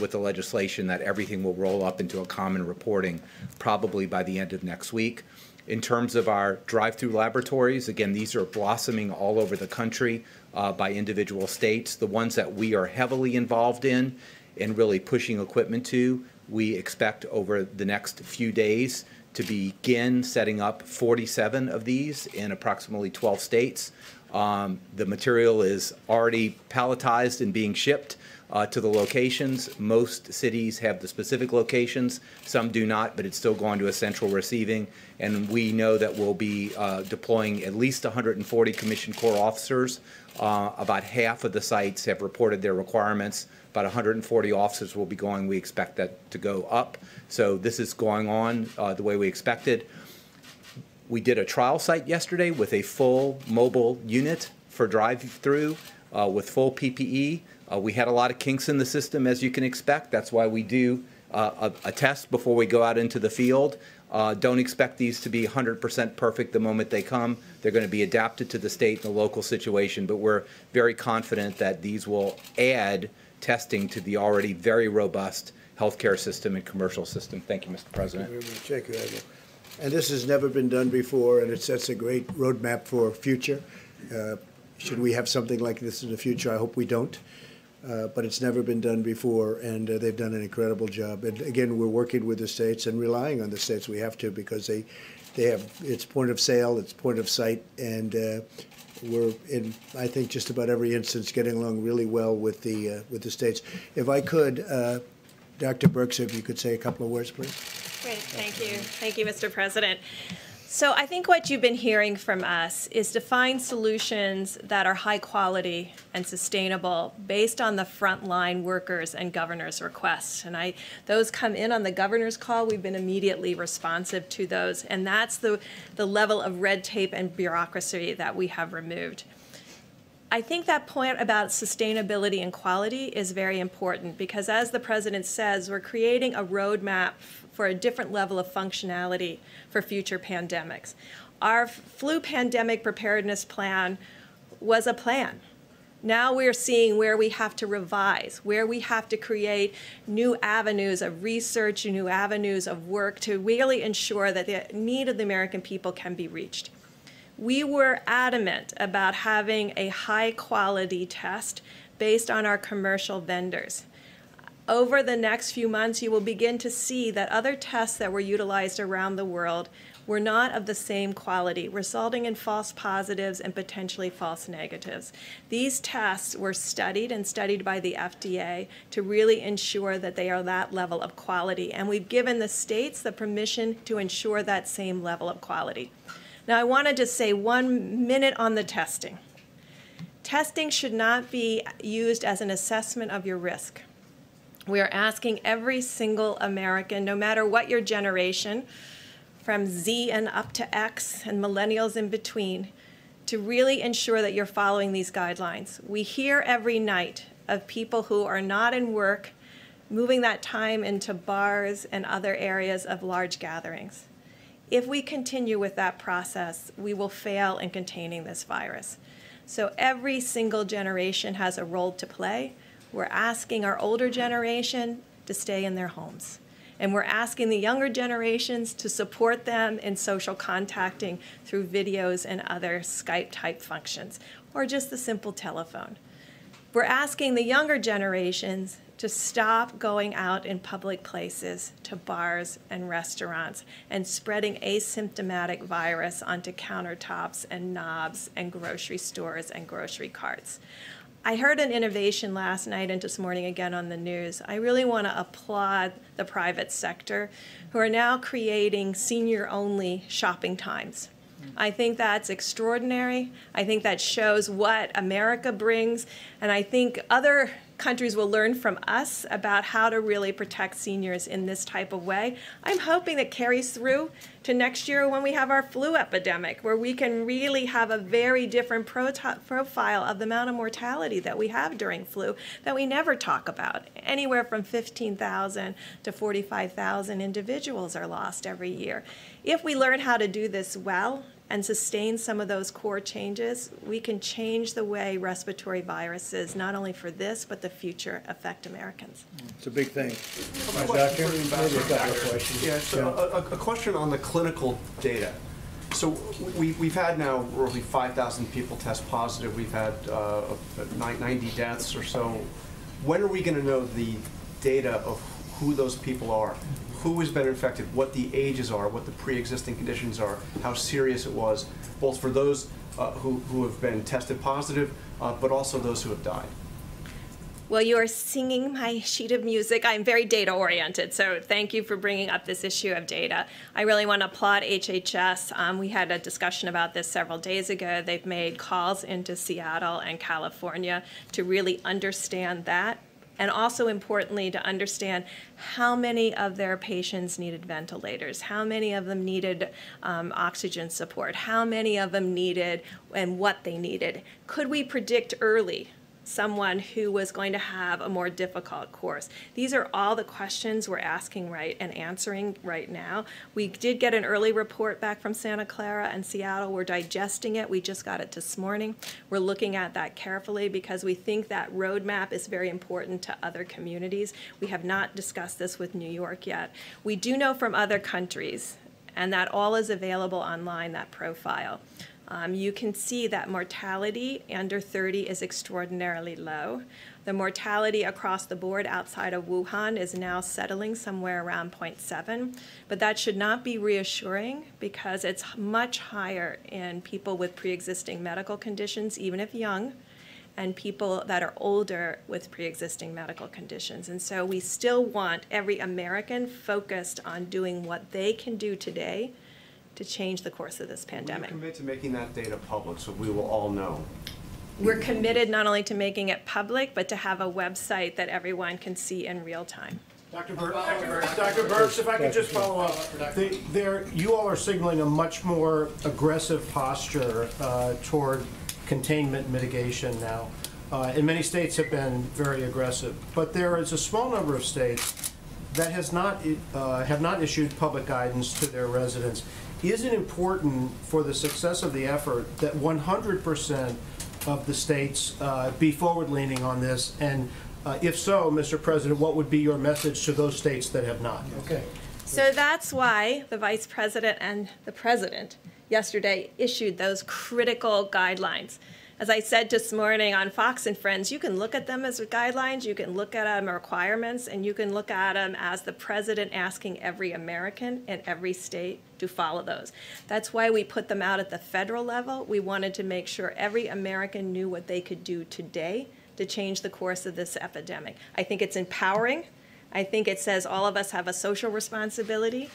Speaker 14: with the legislation that everything will roll up into a common reporting probably by the end of next week. In terms of our drive-through laboratories, again, these are blossoming all over the country by individual states. The ones that we are heavily involved in and really pushing equipment to, we expect over the next few days to begin setting up 47 of these in approximately 12 states. The material is already palletized and being shipped to the locations. Most cities have the specific locations. Some do not, but it's still going to a central receiving. And we know that we'll be deploying at least 140 Commissioned Corps officers. About half of the sites have reported their requirements. About 140 officers will be going. We expect that to go up. So this is going on the way we expected. We did a trial site yesterday with a full mobile unit for drive-through with full PPE. We had a lot of kinks in the system, as you can expect. That's why we do a test before we go out into the field. Don't expect these to be 100% perfect the moment they come. They're going to be adapted to the state and the local situation, but we're very confident that these will add testing to the already very robust healthcare system and commercial system. Thank you, Mr. President.
Speaker 1: Thank you very much. Thank you, Admiral. And this has never been done before, and it sets a great roadmap for future. Should we have something like this in the future? I hope we don't. But it's never been done before, and they've done an incredible job. And again, we're working with the states and relying on the states. We have to, because they have, it's point of sale, it's point of sight, and we're in, I think, just about every instance getting along really well with the states. If I could, Dr. Birx, if you could say a couple of words, please.
Speaker 15: Great, thank you. Thank you, Mr. President. So I think what you've been hearing from us is to find solutions that are high quality and sustainable based on the frontline workers and governor's requests. And those come in on the governor's call. We've been immediately responsive to those. And that's the level of red tape and bureaucracy that we have removed. I think that point about sustainability and quality is very important because, as the President says, we're creating a roadmap for a different level of functionality for future pandemics. Our flu pandemic preparedness plan was a plan. Now we're seeing where we have to revise, where we have to create new avenues of research, new avenues of work to really ensure that the need of the American people can be reached. We were adamant about having a high-quality test based on our commercial vendors. Over the next few months, you will begin to see that other tests that were utilized around the world were not of the same quality, resulting in false positives and potentially false negatives. These tests were studied and studied by the FDA to really ensure that they are that level of quality, and we've given the states the permission to ensure that same level of quality. Now, I want to just say 1 minute on the testing. Testing should not be used as an assessment of your risk. We are asking every single American, no matter what your generation, from Z and up to X and millennials in between, to really ensure that you're following these guidelines. We hear every night of people who are not in work, moving that time into bars and other areas of large gatherings. If we continue with that process, we will fail in containing this virus. So every single generation has a role to play. We're asking our older generation to stay in their homes. And we're asking the younger generations to support them in social contacting through videos and other Skype-type functions, or just the simple telephone. We're asking the younger generations to stop going out in public places, to bars and restaurants, and spreading asymptomatic virus onto countertops and knobs and grocery stores and grocery carts. I heard an innovation last night and this morning again on the news. I really want to applaud the private sector who are now creating senior-only shopping times. I think that's extraordinary. I think that shows what America brings, and I think other countries will learn from us about how to really protect seniors in this type of way. I'm hoping that carries through to next year when we have our flu epidemic, where we can really have a very different profile of the amount of mortality that we have during flu that we never talk about. Anywhere from 15,000 to 45,000 individuals are lost every year. If we learn how to do this well and sustain some of those core changes, we can change the way respiratory viruses, not only for this, but the future, affect Americans.
Speaker 1: It's a big thing.
Speaker 11: Doctor?
Speaker 1: Maybe a couple of questions.
Speaker 11: Yeah, so a question on the clinical data. So we've had now roughly 5,000 people test positive. We've had 90 deaths or so. When are we going to know the data of who those people are? Who has been infected, what the ages are, what the pre-existing conditions are, how serious it was, both for those who have been tested positive, but also those who have died.
Speaker 15: Well, you are singing my sheet of music. I'm very data-oriented, so thank you for bringing up this issue of data. I really want to applaud HHS. We had a discussion about this several days ago. They've made calls into Seattle and California to really understand that, and also importantly to understand how many of their patients needed ventilators, how many of them needed oxygen support, how many of them needed and what they needed. Could we predict early someone who was going to have a more difficult course? These are all the questions we're asking and answering right now. We did get an early report back from Santa Clara and Seattle. We're digesting it. We just got it this morning. We're looking at that carefully because we think that roadmap is very important to other communities. We have not discussed this with New York yet. We do know from other countries, and that all is available online, that profile. You can see that mortality under 30 is extraordinarily low. The mortality across the board outside of Wuhan is now settling somewhere around 0.7, but that should not be reassuring because it's much higher in people with pre-existing medical conditions, even if young, and people that are older with pre-existing medical conditions. And so we still want every American focused on doing what they can do today to change the course of this pandemic.
Speaker 11: Will you commit to making that data public so we will all know?
Speaker 15: We're committed not only to making it public, but to have a website that everyone can see in real time.
Speaker 6: Dr. Birx, if I could just follow up. You all are signaling a much more aggressive posture toward containment mitigation now. And many states have been very aggressive. But there is a small number of states that have not issued public guidance to their residents. Is it important for the success of the effort that 100% of the states be forward-leaning on this? And if so, Mr. President, what would be your message to those states that have not?
Speaker 1: Okay.
Speaker 15: So that's why the Vice President and the President yesterday issued those critical guidelines. As I said this morning on Fox and Friends, you can look at them as guidelines, you can look at them as requirements, and you can look at them as the president asking every American in every state to follow those. That's why we put them out at the federal level. We wanted to make sure every American knew what they could do today to change the course of this epidemic. I think it's empowering. I think it says all of us have a social responsibility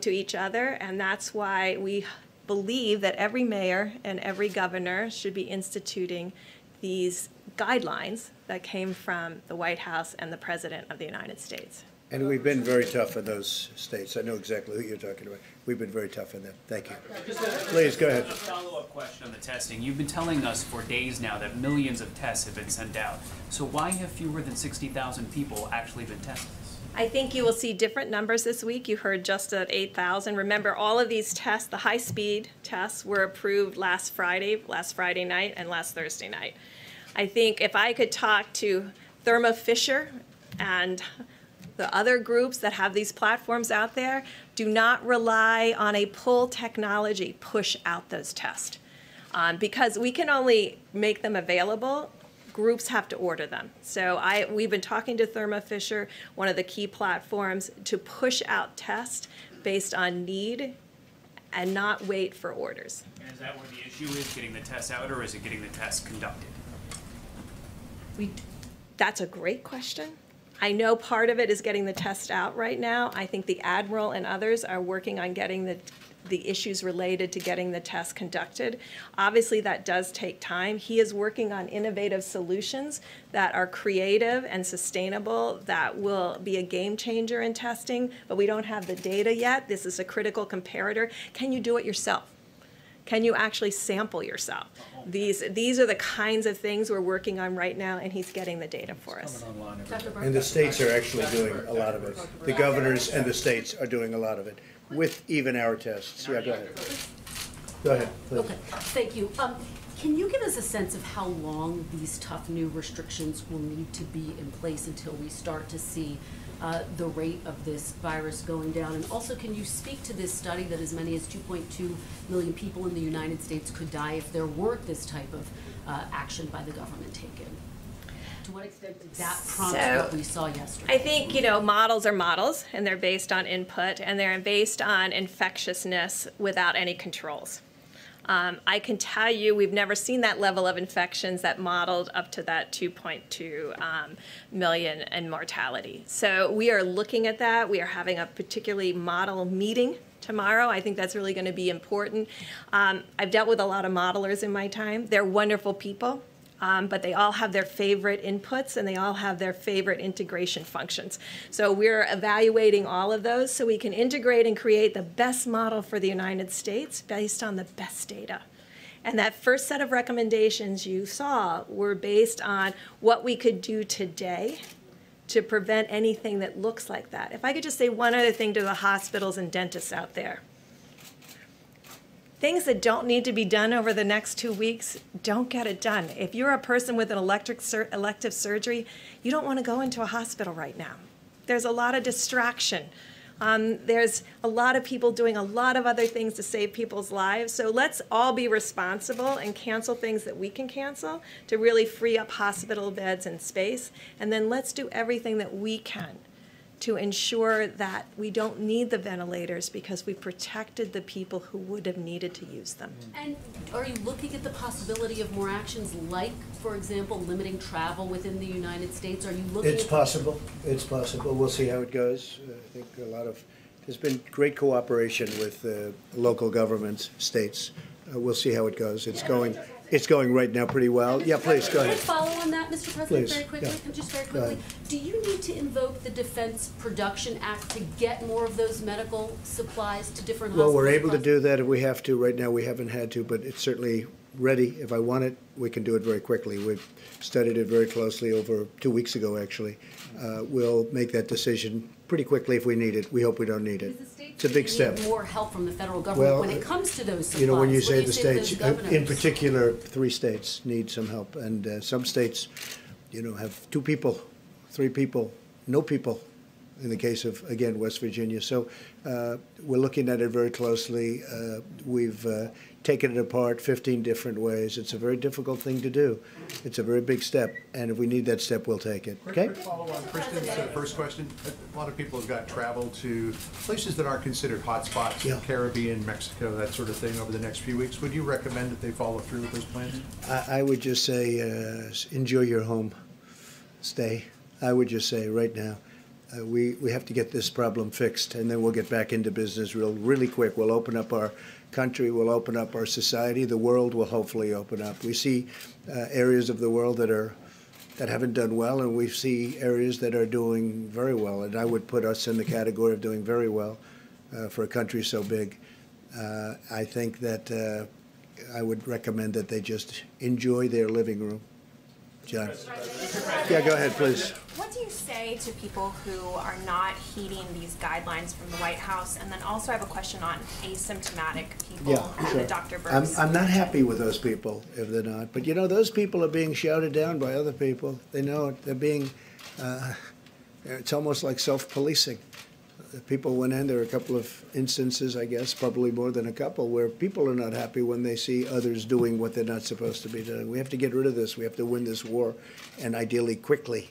Speaker 15: to each other, and that's why we believe that every mayor and every governor should be instituting these guidelines that came from the White House and the President of the United States.
Speaker 1: And we've been very tough in those states. I know exactly who you're talking about. We've been very tough in them. Thank you. Please, go ahead.
Speaker 4: A follow-up question on the testing. You've been telling us for days now that millions of tests have been sent out. So why have fewer than 60,000 people actually been tested?
Speaker 15: I think you will see different numbers this week. You heard just at 8,000. Remember, all of these tests, the high-speed tests, were approved last Friday night, and last Thursday night. I think if I could talk to Thermo Fisher and the other groups that have these platforms out there, do not rely on a pull technology push out those tests. Because we can only make them available, groups have to order them. So we've been talking to Thermo Fisher, one of the key platforms, to push out tests based on need and not wait for orders.
Speaker 4: And is that where the issue is, getting the tests out, or is it getting the tests conducted?
Speaker 15: That's a great question. I know part of it is getting the test out right now. I think the Admiral and others are working on getting the issues related to getting the test conducted. Obviously, that does take time. He is working on innovative solutions that are creative and sustainable, that will be a game changer in testing, but we don't have the data yet. This is a critical comparator. Can you do it yourself? Can you actually sample yourself? These are the kinds of things we're working on right now, and he's getting the data for us.
Speaker 1: And the states are actually doing a lot of it. The governors and the states are doing a lot of it, with even our tests. Yeah, go ahead. Go ahead, please.
Speaker 7: Okay, thank you. Can you give us a sense of how long these tough new restrictions will need to be in place until we start to see the rate of this virus going down? And also, can you speak to this study that as many as 2.2 million people in the United States could die if there weren't this type of action by the government taken? To what extent did that prompt what we saw yesterday?
Speaker 15: I think, models are models, and they're based on input, and they're based on infectiousness without any controls. I can tell you we've never seen that level of infections that modeled up to that 2.2 million in mortality. So we are looking at that. We are having a particularly model meeting tomorrow. I think that's really going to be important. I've dealt with a lot of modelers in my time. They're wonderful people. But they all have their favorite inputs, and they all have their favorite integration functions. So we're evaluating all of those so we can integrate and create the best model for the United States based on the best data. And that first set of recommendations you saw were based on what we could do today to prevent anything that looks like that. If I could just say one other thing to the hospitals and dentists out there. Things that don't need to be done over the next 2 weeks, don't get it done. If you're a person with an elective surgery, you don't want to go into a hospital right now. There's a lot of distraction. There's a lot of people doing a lot of other things to save people's lives. So let's all be responsible and cancel things that we can cancel to really free up hospital beds and space. And then let's do everything that we can to ensure that we don't need the ventilators because we protected the people who would have needed to use them.
Speaker 7: And are you looking at the possibility of more actions like, for example, limiting travel within the United States? Are you looking
Speaker 1: It's possible. It's possible. We'll see how it goes. I think there's been great cooperation with local governments, states. We'll see how it goes. It's going right now pretty well. Yeah, please, go ahead.
Speaker 7: Can I follow on that, Mr. President,
Speaker 1: Please,
Speaker 7: very quickly?
Speaker 1: yeah.
Speaker 7: Just very quickly. Do you need to invoke the Defense Production Act to get more of those medical supplies to different hospitals?
Speaker 1: Well, we're able to do that if we have to. Right now, we haven't had to, but it's certainly ready. If I want it, we can do it very quickly. We've studied it very closely over 2 weeks ago, actually. We'll make that decision pretty quickly if we need it. We hope we don't need it. It's a big step.
Speaker 7: Need more help from the federal government when it comes to those supplies.
Speaker 1: When you say the states,
Speaker 7: to those
Speaker 1: in particular, 3 states need some help, and some states, have 2 people, 3 people, no people, in the case of, again, West Virginia. So we're looking at it very closely. We've taken it apart 15 different ways. It's a very difficult thing to do. It's a very big step, and if we need that step, we'll take it. Okay?
Speaker 8: Quick follow on Kristen's first question. A lot of people have got travel to places that aren't considered hotspots,
Speaker 1: Yeah.
Speaker 8: Caribbean, Mexico, that sort of thing over the next few weeks. Would you recommend that they follow through with those plans?
Speaker 1: I would just say enjoy your home stay. I would just say right now, we have to get this problem fixed, and then we'll get back into business really quick. We'll open up our country, we'll open up our society, the world will hopefully open up. We see areas of the world that haven't done well, and we see areas that are doing very well, and I would put us in the category of doing very well for a country so big. I think that I would recommend that they just enjoy their living room. John. Yeah, go ahead, please.
Speaker 16: What do you say to people who are not heeding these guidelines from the White House? And then also I have a question on asymptomatic people.
Speaker 1: Yeah, sure.
Speaker 16: Dr. Burks.
Speaker 1: I'm not happy with those people if they're not. But, you know, those people are being shouted down by other people. They know it. They're being, it's almost like self-policing. People went in, there are a couple of instances, I guess, probably more than a couple, where people are not happy when they see others doing what they're not supposed to be doing. We have to get rid of this. We have to win this war, and ideally quickly,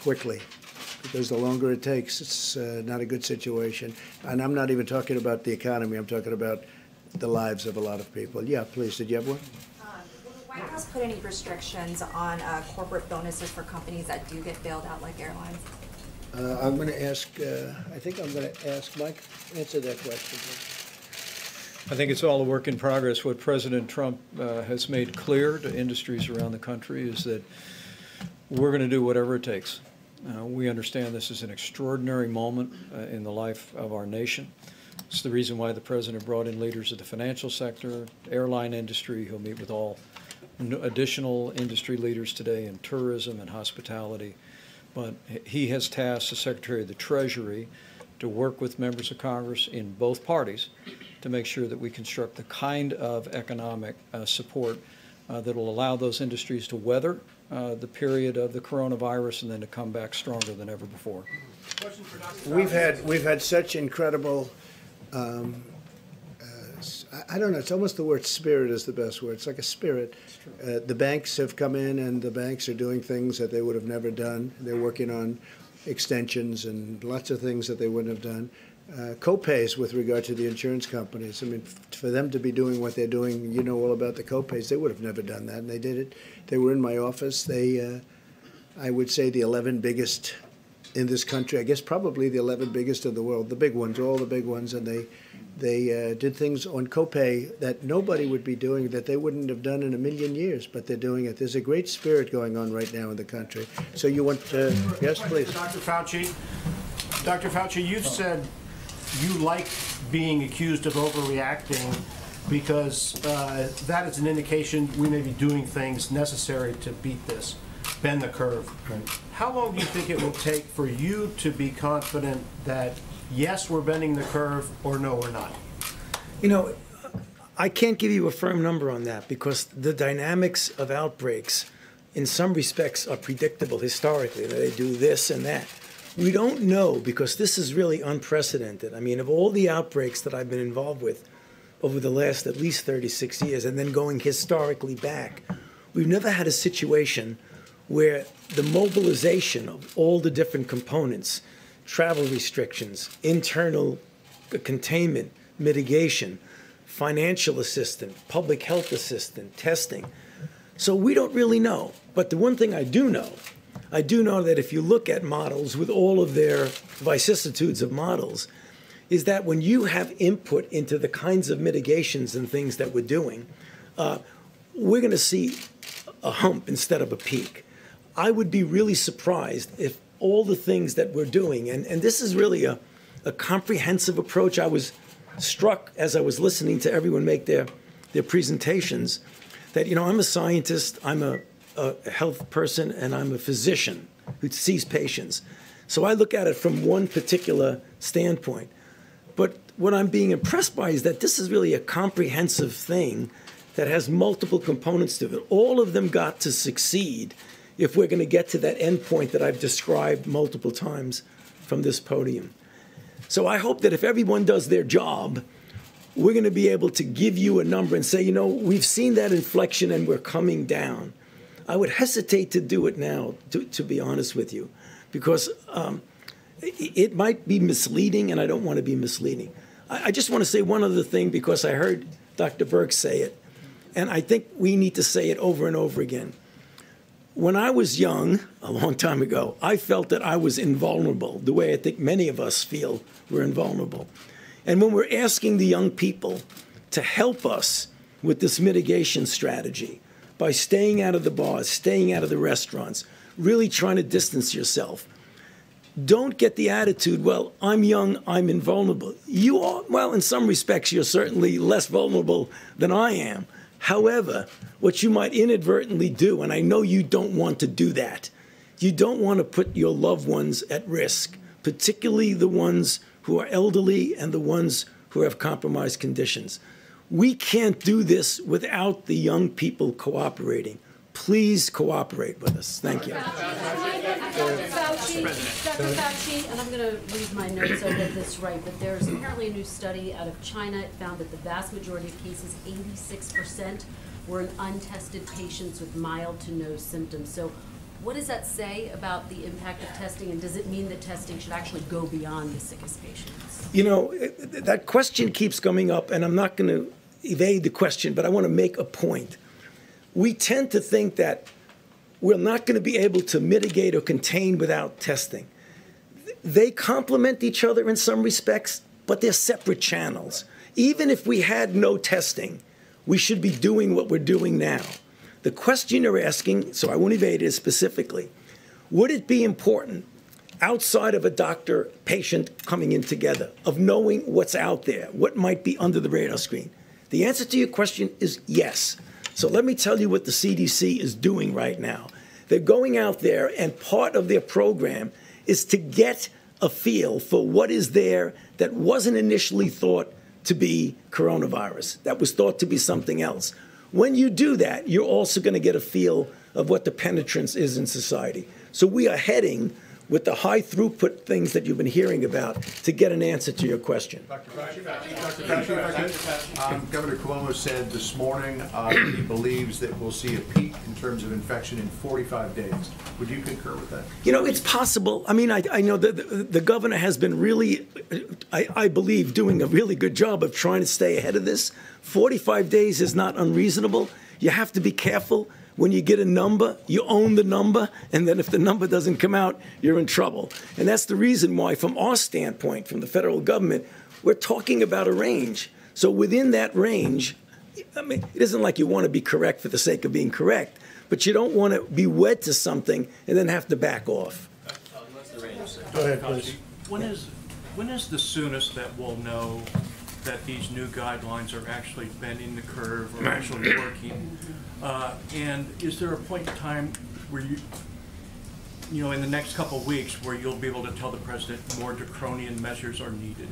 Speaker 1: because the longer it takes, it's not a good situation. And I'm not even talking about the economy. I'm talking about the lives of a lot of people. Yeah, please, did you have one?
Speaker 17: Will the White House put any restrictions on corporate bonuses for companies that do get bailed out like airlines?
Speaker 1: I'm going to ask, I think I'm going to ask Mike, answer that question.
Speaker 2: I think it's all a work in progress. What President Trump has made clear to industries around the country is that we're going to do whatever it takes. We understand this is an extraordinary moment in the life of our nation. It's the reason why the President brought in leaders of the financial sector, airline industry. He'll meet with all additional industry leaders today in tourism and hospitality. But he has tasked the Secretary of the Treasury to work with members of Congress in both parties to make sure that we construct the kind of economic support that will allow those industries to weather the period of the coronavirus and then to come back stronger than ever before.
Speaker 1: We've had such incredible, I don't know, it's almost the word spirit is the best word. It's like a spirit. The banks have come in, and the banks are doing things that they would have never done. They're working on extensions and lots of things that they wouldn't have done. Co-pays with regard to the insurance companies. I mean, for them to be doing what they're doing, you know all about the co-pays. They would have never done that, and they did it. They were in my office. They, I would say, the 11 biggest in this country. I guess probably the 11 biggest in the world, the big ones, all the big ones, and they did things on copay that nobody would be doing, that they wouldn't have done in a million years, but they're doing it. There's a great spirit going on right now in the country. So you want to, yes, please.
Speaker 6: Dr. Fauci, you've said you like being accused of overreacting because that is an indication we may be doing things necessary to beat this, bend the curve.
Speaker 1: Right.
Speaker 6: How long do you think it will take for you to be confident that yes, we're bending the curve, or no, we're not?
Speaker 18: You know, I can't give you a firm number on that because the dynamics of outbreaks in some respects are predictable historically. They do this and that. We don't know because this is really unprecedented. I mean, of all the outbreaks that I've been involved with over the last at least 36 years and then going historically back, we've never had a situation where the mobilization of all the different components, travel restrictions, internal containment, mitigation, financial assistance, public health assistance, testing. So we don't really know. But the one thing I do know that if you look at models with all of their vicissitudes of models, is that when you have input into the kinds of mitigations and things that we're doing, we're going to see a hump instead of a peak. I would be really surprised if all the things that we're doing, and this is really a comprehensive approach. I was struck as I was listening to everyone make their presentations that, you know, I'm a scientist, I'm a health person, and I'm a physician who sees patients. So I look at it from one particular standpoint. But what I'm being impressed by is that this is really a comprehensive thing that has multiple components to it. All of them got to succeed if we're going to get to that end point that I've described multiple times from this podium. So I hope that if everyone does their job, we're going to be able to give you a number and say, you know, we've seen that inflection and we're coming down. I would hesitate to do it now, to be honest with you, because it might be misleading, and I don't want to be misleading. I just want to say one other thing, because I heard Dr. Burke say it, and I think we need to say it over and over again. When I was young, a long time ago, I felt that I was invulnerable, the way I think many of us feel we're invulnerable. And when we're asking the young people to help us with this mitigation strategy by staying out of the bars, staying out of the restaurants, really trying to distance yourself, don't get the attitude, well, I'm young, I'm invulnerable. You are, well, in some respects, you're certainly less vulnerable than I am. However, what you might inadvertently do, and I know you don't want to do that, you don't want to put your loved ones at risk, particularly the ones who are elderly and the ones who have compromised conditions. We can't do this without the young people cooperating. Please cooperate with us. Thank you.
Speaker 7: Dr. Fauci, and I'm going to read my notes so I get this right, but there's apparently a new study out of China. It found that the vast majority of cases, 86%, were in untested patients with mild to no symptoms. So what does that say about the impact of testing, and does it mean that testing should actually go beyond the sickest patients?
Speaker 18: You know, that question keeps coming up, and I'm not going to evade the question, but I want to make a point. We tend to think that we're not going to be able to mitigate or contain without testing. They complement each other in some respects, but they're separate channels. Even if we had no testing, we should be doing what we're doing now. The question you're asking, so I won't evade it specifically, would it be important outside of a doctor-patient coming in together, of knowing what's out there, what might be under the radar screen? The answer to your question is yes. So let me tell you what the CDC is doing right now. They're going out there, and part of their program is to get a feel for what is there that wasn't initially thought to be coronavirus, that was thought to be something else. When you do that, you're also going to get a feel of what the penetrance is in society. So we are heading with the high throughput things that you've been hearing about to get an answer to your question.
Speaker 8: Dr. Fauci, Governor Cuomo said this morning he believes that we'll see a peak in terms of infection in 45 days. Would you concur with that?
Speaker 18: You know, it's possible. I mean, I know that the governor has been really, I believe, doing a really good job of trying to stay ahead of this. 45 days is not unreasonable. You have to be careful. When you get a number, you own the number, and then if the number doesn't come out, you're in trouble. And that's the reason why, from our standpoint, from the federal government, we're talking about a range. So within that range, I mean, it isn't like you want to be correct for the sake of being correct, but you don't want to be wed to something and then have to back off.
Speaker 6: Go ahead, please.
Speaker 19: When is the soonest that we'll know that these new guidelines are actually bending the curve or actually working? And is there a point in time where you know, in the next couple of weeks, where you'll be able to tell the president more draconian measures are needed?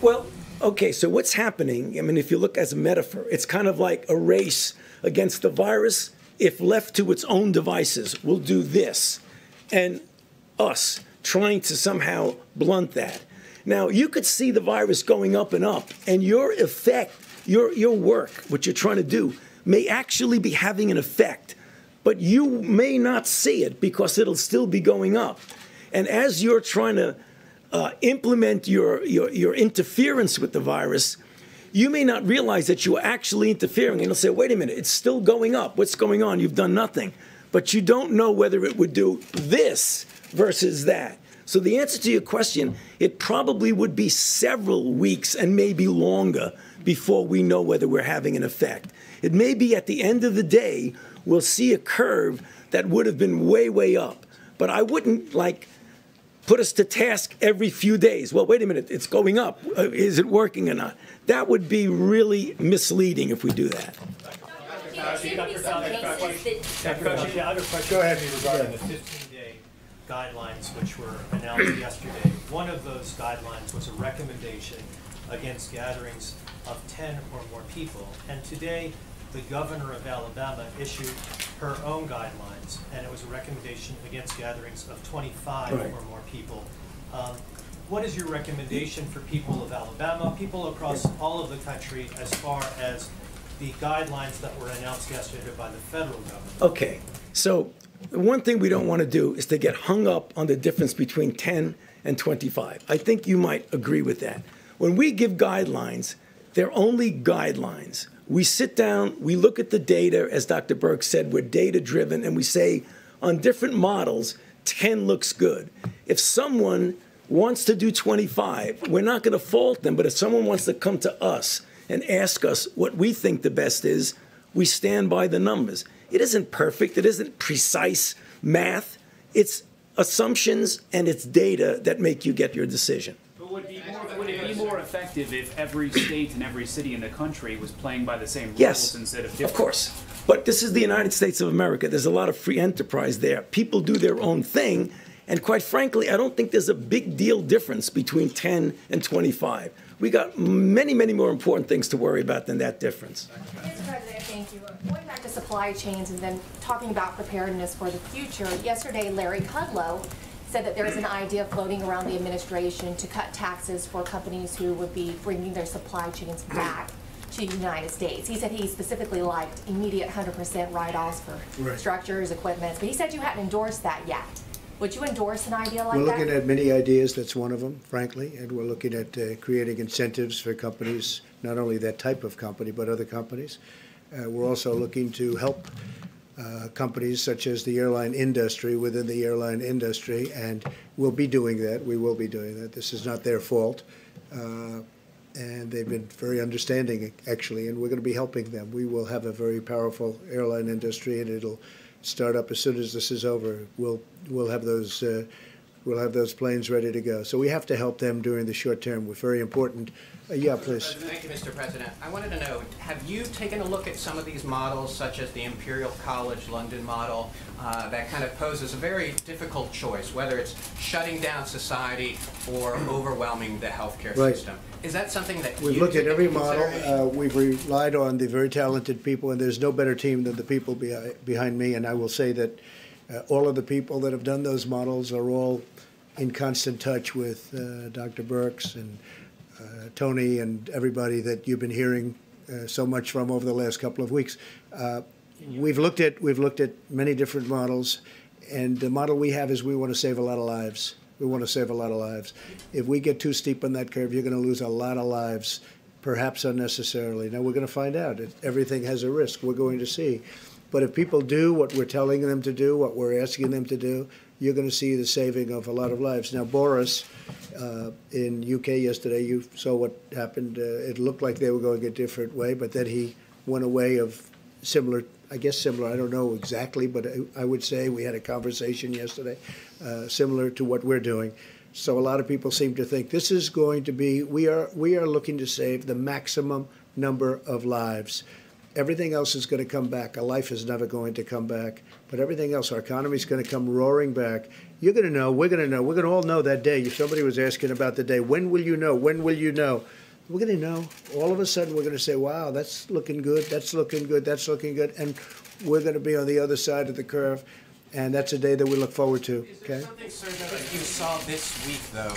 Speaker 18: Well, okay, so what's happening, I mean, if you look as a metaphor, it's kind of like a race against the virus. If left to its own devices, will do this, and us trying to somehow blunt that. Now, you could see the virus going up and up, and your effect, your work, what you're trying to do, may actually be having an effect, but you may not see it because it'll still be going up. And as you're trying to implement your interference with the virus, you may not realize that you're actually interfering, and you'll say, wait a minute, it's still going up. What's going on? You've done nothing. But you don't know whether it would do this versus that. So the answer to your question, it probably would be several weeks and maybe longer before we know whether we're having an effect. It may be at the end of the day, we'll see a curve that would have been way, way up. But I wouldn't, like, put us to task every few days. Well, wait a minute, it's going up. Is it working or not? That would be really misleading if we do that.
Speaker 10: Dr. Fauci, I have a question regarding the 15-day guidelines which were announced yesterday. One of those guidelines was a recommendation against gatherings of 10 or more people. And today, the governor of Alabama issued her own guidelines, and it was a recommendation against gatherings of 25 or more people What is your recommendation for people of Alabama, people across all of the country, as far as the guidelines that were announced yesterday by the federal government?
Speaker 18: Okay, so the one thing we don't want to do is to get hung up on the difference between 10 and 25. I think you might agree with that. When we give guidelines, they're only guidelines. We sit down, we look at the data, as Dr. Burke said, we're data-driven, and we say on different models, 10 looks good. If someone wants to do 25, we're not going to fault them, but if someone wants to come to us and ask us what we think the best is, we stand by the numbers. It isn't perfect, it isn't precise math, it's assumptions and it's data that make you get your decision.
Speaker 4: But would it be more effective if every state and every city in the country was playing by the same rules
Speaker 18: Yes,
Speaker 4: instead of different?
Speaker 18: Of course. But this is the United States of America. There's a lot of free enterprise there. People do their own thing. And quite frankly, I don't think there's a big deal difference between 10 and 25. We got many, many more important things to worry about than that difference.
Speaker 16: Mr. President, thank you. Going back to supply chains and then talking about preparedness for the future, yesterday Larry Kudlow said that there is an idea floating around the administration to cut taxes for companies who would be bringing their supply chains back to the United States. He said he specifically liked immediate 100% write-offs for structures, equipment, but he said you hadn't endorsed that yet. Would you endorse an idea like that?
Speaker 1: We're looking at many ideas. That's one of them, frankly, and we're looking at creating incentives for companies, not only that type of company, but other companies. We're also looking to help companies such as the airline industry within the airline industry, and we'll be doing that. We will be doing that. This is not their fault, and they've been very understanding, actually, and we're going to be helping them. We will have a very powerful airline industry, and it'll start up as soon as this is over. We'll have those planes ready to go. So we have to help them during the short term. We're very important. Yeah, please.
Speaker 20: Thank you, Mr. President. I wanted to know, have you taken a look at some of these models, such as the Imperial College London model, that kind of poses a very difficult choice, whether it's shutting down society or overwhelming the healthcare system? Is that something that
Speaker 1: we've looked at every model? We've relied on the very talented people, and there's no better team than the people behind me. And I will say that all of the people that have done those models are all in constant touch with Dr. Burks and Tony and everybody that you've been hearing so much from over the last couple of weeks. We've looked at many different models, and the model we have is we want to save a lot of lives. We want to save a lot of lives. If we get too steep on that curve, you're going to lose a lot of lives, perhaps unnecessarily. Now, we're going to find out. Everything has a risk. We're going to see. But if people do what we're telling them to do, what we're asking them to do, you're going to see the saving of a lot of lives. Now, Boris, in UK yesterday, you saw what happened. It looked like they were going a different way, but then he went a way of similar, I guess similar, I don't know exactly, but I would say we had a conversation yesterday similar to what we're doing. So a lot of people seem to think this is going to be, we are looking to save the maximum number of lives. Everything else is going to come back. A life is never going to come back. But everything else, our economy is going to come roaring back. You're going to know, we're going to know, we're going to all know that day. Somebody was asking about the day. When will you know? When will you know? We're going to know. All of a sudden, we're going to say, wow, that's looking good, that's looking good, that's looking good. And we're going to be on the other side of the curve. And that's a day that we look forward to.
Speaker 20: Is there something, sir, that you saw this week, though,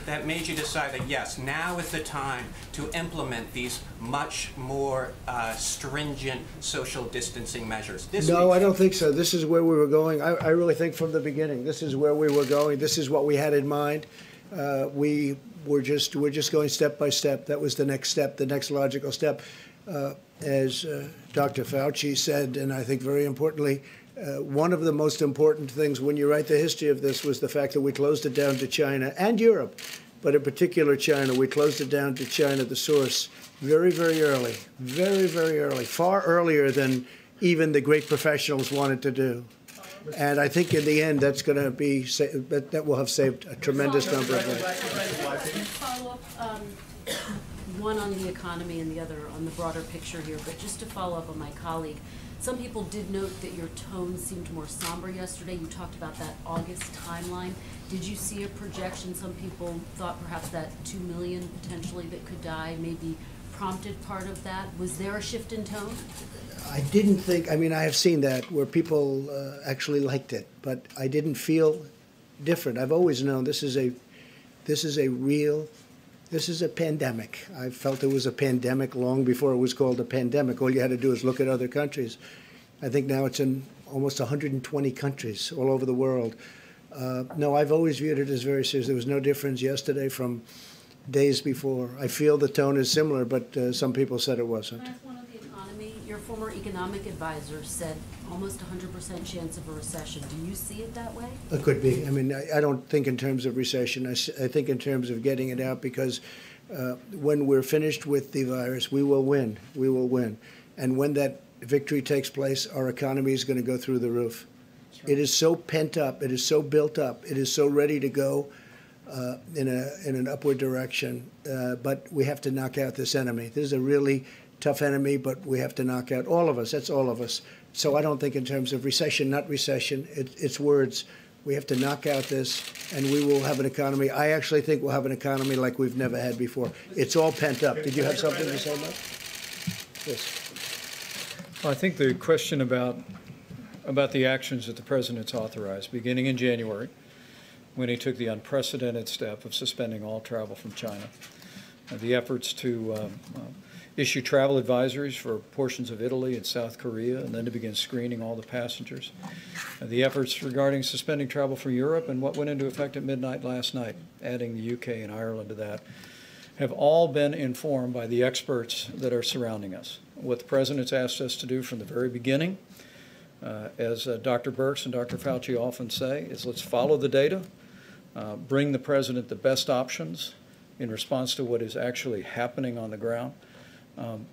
Speaker 20: that made you decide that, yes, now is the time to implement these much more stringent social distancing measures?
Speaker 1: No, I don't think so. This is where we were going. I really think from the beginning, this is where we were going. This is what we had in mind. We're just going step by step. That was the next step, the next logical step. As Dr. Fauci said, and I think very importantly, one of the most important things when you write the history of this was the fact that we closed it down to China and Europe, but in particular China. We closed it down to China, the source, very, very early, very, very early, far earlier than even the great professionals wanted to do. And I think in the end, that's going to be, that will have saved a tremendous number of lives.
Speaker 7: Follow up, one on the economy and the other on the broader picture here, but just to follow up on my colleague, some people did note that your tone seemed more somber yesterday. You talked about that August timeline. Did you see a projection? Some people thought perhaps that 2 million potentially that could die maybe prompted part of that. Was there a shift in tone?
Speaker 1: I didn't think, I mean, I have seen that where people actually liked it, but I didn't feel different. I've always known this is a pandemic. I felt it was a pandemic long before it was called a pandemic. All you had to do is look at other countries. I think now it's in almost 120 countries all over the world. No, I've always viewed it as very serious. There was no difference yesterday from days before. I feel the tone is similar, but some people said it wasn't.
Speaker 7: Last one on the economy. Your former economic advisor said almost 100% chance of a recession. Do you see it that way?
Speaker 1: It could be. I mean, I don't think in terms of recession. I think in terms of getting it out, because when we're finished with the virus, we will win. We will win. And when that victory takes place, our economy is going to go through the roof. It is so pent up. It is so built up. It is so ready to go in an upward direction. But we have to knock out this enemy. This is a really tough enemy, but we have to knock out all of us. That's all of us. So I don't think in terms of recession, not recession. It's words. We have to knock out this, and we will have an economy. I actually think we'll have an economy like we've never had before. It's all pent up. Did you have something to say, Mike? Yes.
Speaker 2: Well, I think the question about the actions that the President's authorized, beginning in January, when he took the unprecedented step of suspending all travel from China, the efforts to issue travel advisories for portions of Italy and South Korea, and then to begin screening all the passengers, the efforts regarding suspending travel from Europe and what went into effect at midnight last night, adding the UK and Ireland to that, have all been informed by the experts that are surrounding us. What the President's asked us to do from the very beginning, as Dr. Birx and Dr. Fauci often say, is let's follow the data, bring the President the best options in response to what is actually happening on the ground.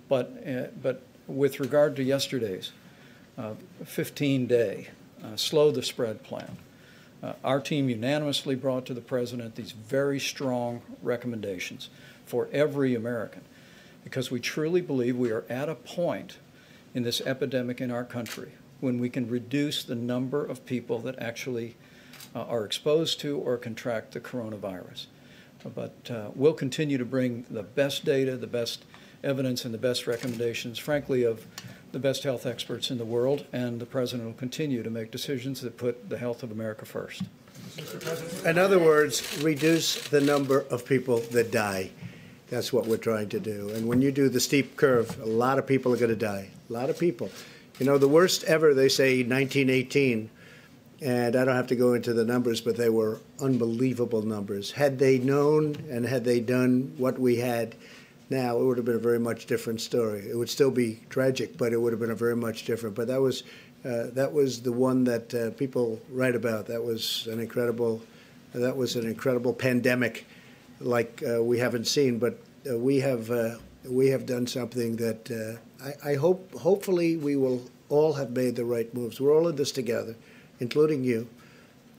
Speaker 2: But with regard to yesterday's 15-day slow the spread plan, our team unanimously brought to the President these very strong recommendations for every American, because we truly believe we are at a point in this epidemic in our country when we can reduce the number of people that actually are exposed to or contract the coronavirus. But we'll continue to bring the best data, the best evidence, and the best recommendations, frankly, of the best health experts in the world, and the President will continue to make decisions that put the health of America first.
Speaker 1: In other words, reduce the number of people that die. That's what we're trying to do. And when you do the steep curve, a lot of people are going to die. A lot of people. You know, the worst ever, they say 1918, and I don't have to go into the numbers, but they were unbelievable numbers. Had they known and had they done what we had now, it would have been a very much different story. It would still be tragic, but it would have been a very much different. But that was the one that people write about. That was an incredible pandemic, like we haven't seen. But we have done something that I hopefully we will all have made the right moves. We're all in this together, including you,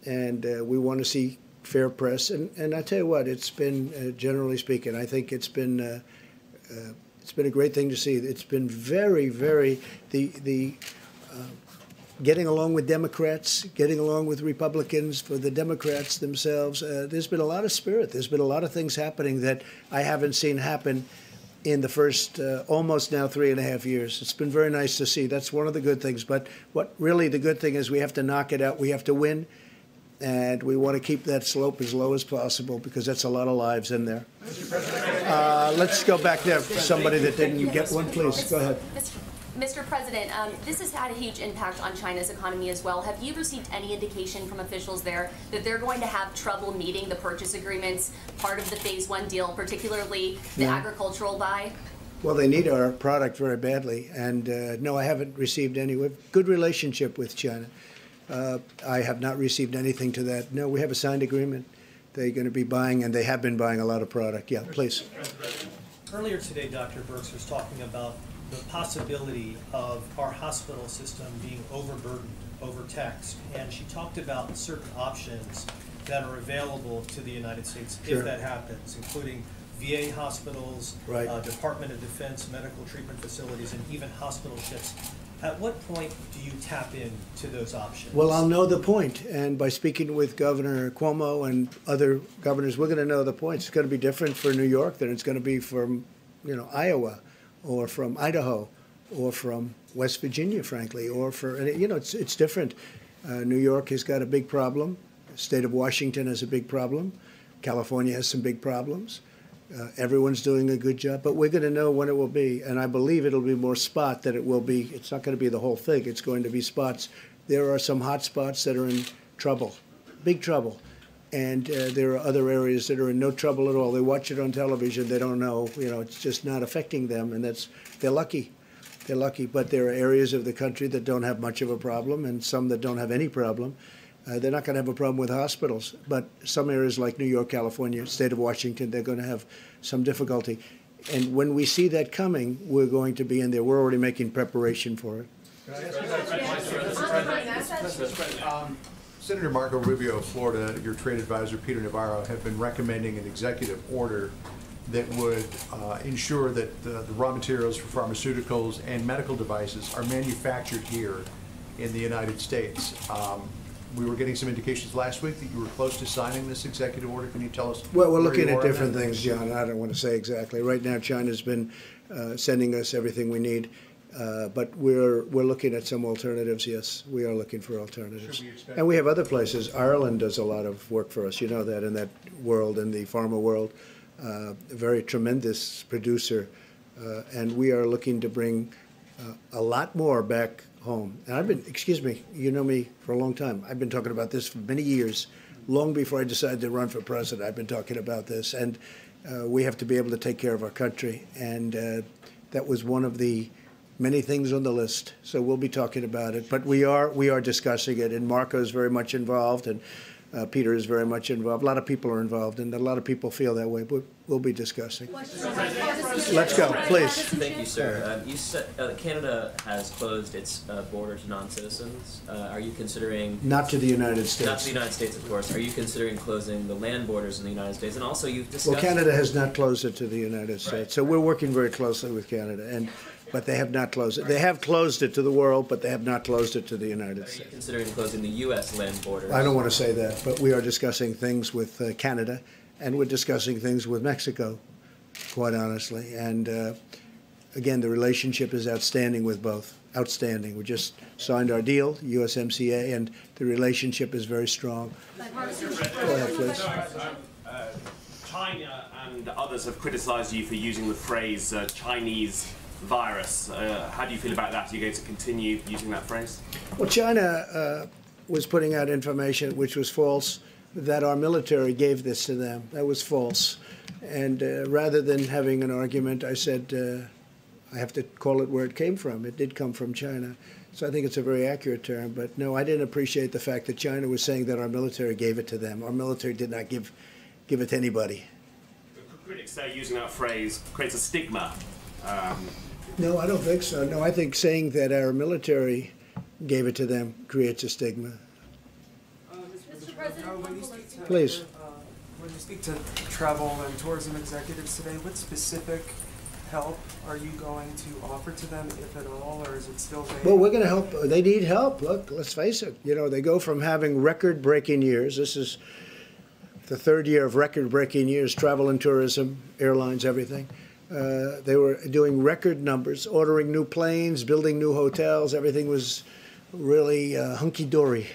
Speaker 1: and we want to see fair press. And I tell you what, it's been generally speaking, I think it's been a great thing to see. It's been very, very getting along with Democrats, getting along with Republicans, for the Democrats themselves. There's been a lot of spirit. There's been a lot of things happening that I haven't seen happen in the first almost now 3.5 years. It's been very nice to see. That's one of the good things. But what really the good thing is, we have to knock it out. We have to win. And we want to keep that slope as low as possible, because that's a lot of lives in there. Let's go back there. Somebody that didn't get one, please. Go ahead.
Speaker 9: Mr. President, this has had a huge impact on China's economy as well. Have you received any indication from officials there that they're going to have trouble meeting the purchase agreements, part of the Phase 1 deal, particularly the agricultural buy?
Speaker 1: Well, they need our product very badly. And no, I haven't received any. We have a good relationship with China. I have not received anything to that. No, we have a signed agreement. They're going to be buying, and they have been buying a lot of product. Yeah, please.
Speaker 5: Earlier today, Dr. Birx was talking about the possibility of our hospital system being overburdened, overtaxed, and she talked about certain options that are available to the United States if that happens, including VA hospitals, Department of Defense medical treatment facilities, and even hospital ships. At what point do you tap into those options?
Speaker 1: Well, I'll know the point, and by speaking with Governor Cuomo and other governors, we're going to know the point. It's going to be different for New York than it's going to be from, Iowa, or from Idaho, or from West Virginia, frankly, or for, it's different. New York has got a big problem. State of Washington has a big problem. California has some big problems. Everyone's doing a good job, but we're going to know when it will be. And I believe it'll be more spot than it will be. It's not going to be the whole thing. It's going to be spots. There are some hot spots that are in trouble, big trouble. And there are other areas that are in no trouble at all. They watch it on television. They don't know. It's just not affecting them. And they're lucky. They're lucky. But there are areas of the country that don't have much of a problem and some that don't have any problem. They're not going to have a problem with hospitals, but some areas like New York, California, state of Washington, they're going to have some difficulty. And when we see that coming, we're going to be in there. We're already making preparation for it.
Speaker 8: Senator Marco Rubio of Florida, your trade advisor, Peter Navarro, have been recommending an executive order that would ensure that the raw materials for pharmaceuticals and medical devices are manufactured here in the United States. We were getting some indications last week that you were close to signing this executive order. Can you tell us?
Speaker 1: Well, we're looking at different things, John. I don't want to say exactly. Right now, China's been sending us everything we need, but we're looking at some alternatives. Yes, we are looking for alternatives, and we have other places. Ireland does a lot of work for us. You know that in that world, in the pharma world, a very tremendous producer, and we are looking to bring a lot more back home. And I've been, excuse me, you know me for a long time. I've been talking about this for many years, long before I decided to run for president. I've been talking about this, and we have to be able to take care of our country. And that was one of the many things on the list. So we'll be talking about it. But we are discussing it, and Marco is very much involved, and Peter is very much involved. A lot of people are involved, and a lot of people feel that way, but we'll be discussing. Let's go, please.
Speaker 21: Thank you, sir. You said Canada has closed its border to non-citizens. Are you considering...
Speaker 1: Not to the United States.
Speaker 21: Not to the United States, of course. Are you considering closing the land borders in the United States? And also, you've discussed...
Speaker 1: Well, Canada has not closed it to the United States, right. So we're working very closely with Canada, but they have not closed it. They have closed it to the world, but they have not closed it to the United States.
Speaker 21: Are you considering closing the U.S. land borders?
Speaker 1: I don't want to say that, but we are discussing things with Canada, and we're discussing things with Mexico, quite honestly. And again, the relationship is outstanding with both. Outstanding. We just signed our deal, USMCA, and the relationship is very strong. Go ahead, please.
Speaker 22: China and others have criticized you for using the phrase Chinese virus. How do you feel about that? Are you going to continue using that phrase?
Speaker 1: Well, China was putting out information which was false, that our military gave this to them. That was false. And rather than having an argument, I said, I have to call it where it came from. It did come from China. So I think it's a very accurate term. But no, I didn't appreciate the fact that China was saying that our military gave it to them. Our military did not give it to anybody.
Speaker 22: Critics say using that phrase creates a stigma.
Speaker 1: No, I don't think so. No, I think saying that our military gave it to them creates a stigma.
Speaker 23: Mr. President,
Speaker 1: please.
Speaker 23: When you speak to travel and tourism executives today, what specific help are you going to offer to them, if at all, or is it still vague?
Speaker 1: Well, we're going to help. They need help. Look, let's face it. You know, they go from having record-breaking years. This is the third year of record-breaking years, travel and tourism, airlines, everything. They were doing record numbers, ordering new planes, building new hotels. Everything was really hunky-dory.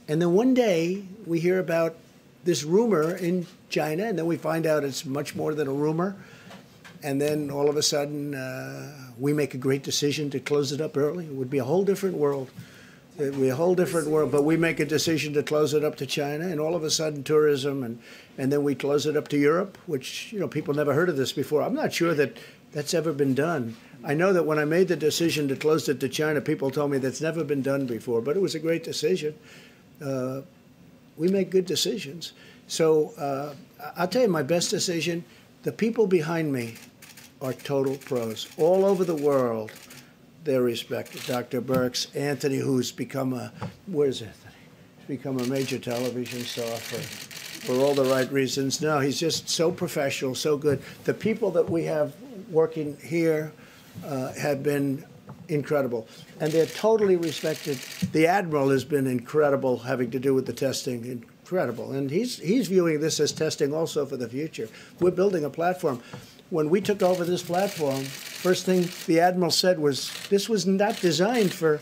Speaker 1: And then one day we hear about this rumor in China, and then we find out it's much more than a rumor. And then all of a sudden we make a great decision to close it up early. It would be a whole different world. It would be a whole different world. But we make a decision to close it up to China, and all of a sudden tourism, and then we close it up to Europe, which, you know, people never heard of this before. I'm not sure that that's ever been done. I know that when I made the decision to close it to China, people told me that's never been done before, but it was a great decision. We make good decisions. So I'll tell you my best decision. The people behind me are total pros. All over the world, they're respected. Dr. Birx, Anthony, who's become a, where's Anthony? He's become a major television star for all the right reasons. No, he's just so professional, so good. The people that we have working here have been incredible, and they're totally respected. The Admiral has been incredible, having to do with the testing, incredible, and he's viewing this as testing also for the future. We're building a platform. When we took over this platform, first thing the Admiral said was, this was not designed for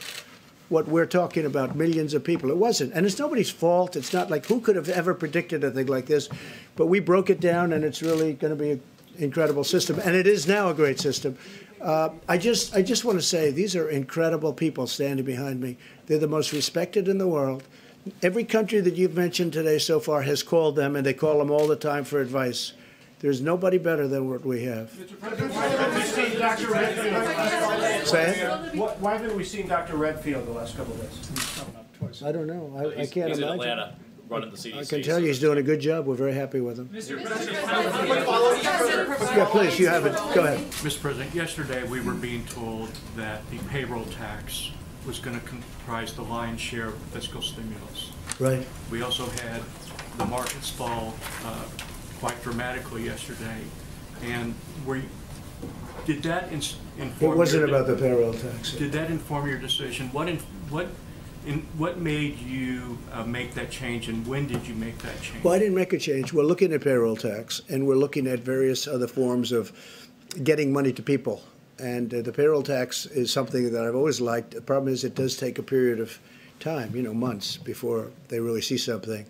Speaker 1: what we're talking about, millions of people. It wasn't. And it's nobody's fault. It's not like who could have ever predicted a thing like this. But we broke it down, and it's really going to be an incredible system. And it is now a great system. I just want to say these are incredible people standing behind me. They're the most respected in the world. Every country that you've mentioned today so far has called them, and they call them all the time for advice. There's nobody better than what we have.
Speaker 6: Mr. President, why haven't we seen Dr. Redfield?
Speaker 1: Say it?
Speaker 6: Why haven't we seen Dr. Redfield the last couple of days?
Speaker 1: I don't know. I can't
Speaker 3: he's
Speaker 1: imagine.
Speaker 3: in Atlanta running the CDC.
Speaker 1: I can tell you he's doing a good job. We're very happy with him.
Speaker 19: Mr. President,
Speaker 1: Yeah, please, you have it. Go ahead.
Speaker 19: Mr. President, yesterday we were being told that the payroll tax was going to comprise the lion's share of fiscal stimulus.
Speaker 1: Right.
Speaker 19: We also had the markets fall quite dramatically yesterday, and did that inform?
Speaker 1: It wasn't about the payroll tax.
Speaker 19: Did that inform your decision? What made you make that change, and when did you make that change?
Speaker 1: Well, I didn't make a change. We're looking at payroll tax, and we're looking at various other forms of getting money to people. And the payroll tax is something that I've always liked. The problem is it does take a period of time, months before they really see something.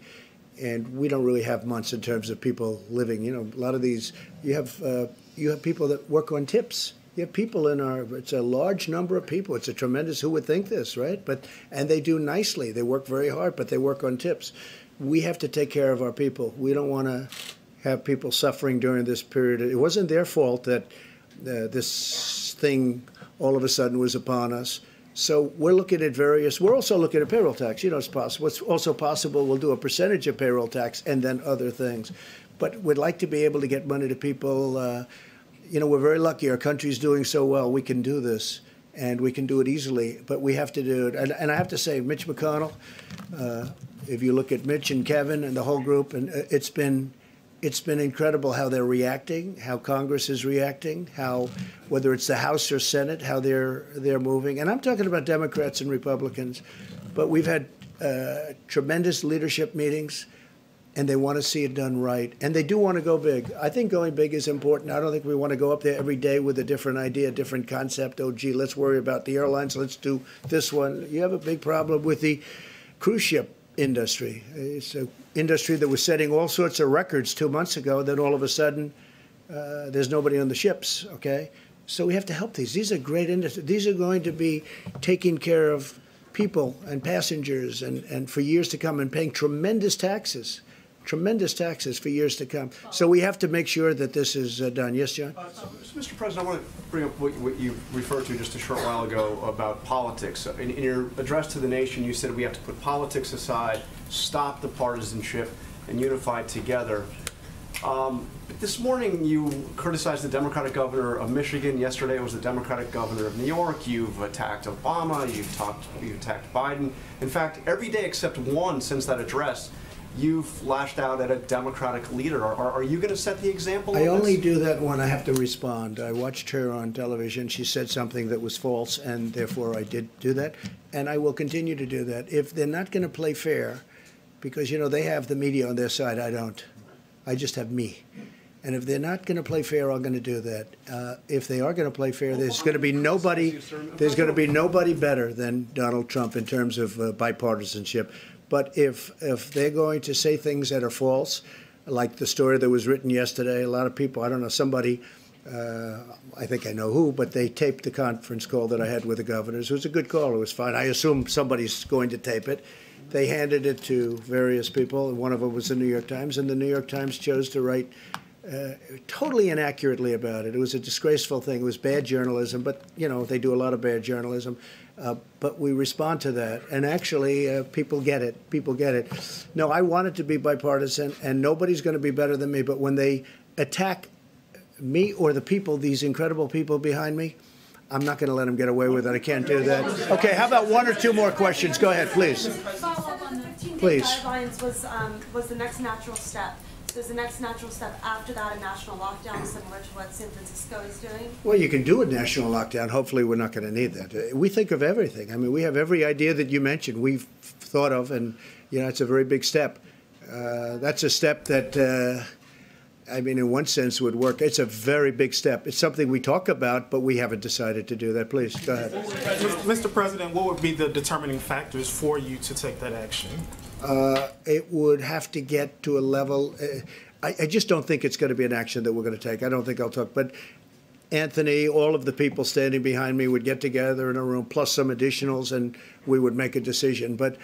Speaker 1: And we don't really have months in terms of people living. A lot of these, you have people that work on tips. You have people it's a large number of people. It's a tremendous, who would think this, right? And they do nicely. They work very hard, but they work on tips. We have to take care of our people. We don't want to have people suffering during this period. It wasn't their fault that this thing all of a sudden was upon us. So we're looking at we're also looking at payroll tax. It's possible. It's also possible we'll do a percentage of payroll tax and then other things. But we'd like to be able to get money to people. We're very lucky. Our country's doing so well. We can do this, and we can do it easily. But we have to do it. And I have to say, Mitch McConnell, if you look at Mitch and Kevin and the whole group, and it's been incredible how they're reacting, how Congress is reacting, how whether it's the House or Senate, how they're moving. And I'm talking about Democrats and Republicans, but we've had tremendous leadership meetings, and they want to see it done right, and they do want to go big. I think going big is important. I don't think we want to go up there every day with a different idea, a different concept. Oh, gee, let's worry about the airlines. Let's do this one. You have a big problem with the cruise ship industry. It's an industry that was setting all sorts of records 2 months ago. Then all of a sudden, there's nobody on the ships, okay? So we have to help these. These are great industries. These are going to be taking care of people and passengers and for years to come and paying tremendous taxes for years to come. So we have to make sure that this is done. Yes, John?
Speaker 11: Mr. President, I want to bring up what you referred to just a short while ago about politics. In your address to the nation, you said we have to put politics aside, stop the partisanship, and unify together. But this morning, you criticized the Democratic governor of Michigan. Yesterday, it was the Democratic governor of New York. You've attacked Obama. You've attacked Biden. In fact, every day except one since that address, you've lashed out at a Democratic leader. Are you going to set the example?
Speaker 1: I only do that when I have to respond. I watched her on television. She said something that was false, and therefore I did do that. And I will continue to do that. If they're not going to play fair, because, they have the media on their side, I don't. I just have me. And if they're not going to play fair, I'm going to do that. If they are going to play fair, there's going to be nobody better than Donald Trump in terms of bipartisanship. But if they're going to say things that are false, like the story that was written yesterday, a lot of people, I don't know, somebody, I think I know who, but they taped the conference call that I had with the governors. It was a good call. It was fine. I assume somebody's going to tape it. They handed it to various people, and one of them was the New York Times, and the New York Times chose to write totally inaccurately about it. It was a disgraceful thing. It was bad journalism, but, they do a lot of bad journalism. But we respond to that, and actually, people get it. People get it. No, I want it to be bipartisan, and nobody's going to be better than me. But when they attack me or the people, these incredible people behind me, I'm not going to let them get away with it. I can't do that. Okay, how about one or two more questions? Go ahead, please.
Speaker 12: Follow-up on the 15-day
Speaker 1: Please.
Speaker 12: guidelines was the next natural step. Is the next natural step after that a national lockdown, similar to what San Francisco is doing?
Speaker 1: Well, you can do a national lockdown. Hopefully, we're not going to need that. We think of everything. I mean, we have every idea that you mentioned we've thought of, and, it's a very big step. That's a step that I mean, in one sense, would work. It's a very big step. It's something we talk about, but we haven't decided to do that. Please, go ahead.
Speaker 23: Mr. President, what would be the determining factors for you to take that action?
Speaker 1: It would have to get to a level. I just don't think it's going to be an action that we're going to take. I don't think I'll talk. But Anthony, all of the people standing behind me would get together in a room, plus some additionals, and we would make a decision. But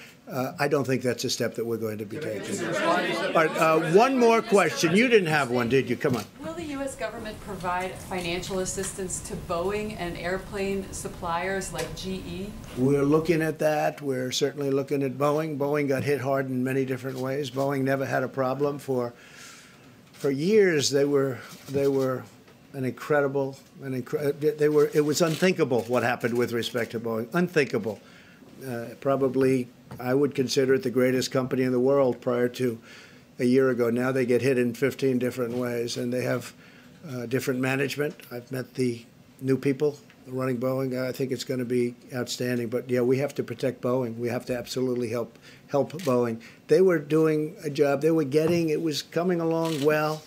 Speaker 1: I don't think that's a step that we're going to be taking. All right, one more question. You didn't have one, did you? Come on.
Speaker 3: Will the U.S. government provide financial assistance to Boeing and airplane suppliers like GE?
Speaker 1: We're looking at that. We're certainly looking at Boeing. Boeing got hit hard in many different ways. Boeing never had a problem for years. They were it was unthinkable what happened with respect to Boeing. Unthinkable. Probably, I would consider it the greatest company in the world prior to a year ago. Now they get hit in 15 different ways, and they have different management. I've met the new people running Boeing. I think it's going to be outstanding. But yeah, we have to protect Boeing. We have to absolutely help Boeing. They were doing a job. They were it was coming along well.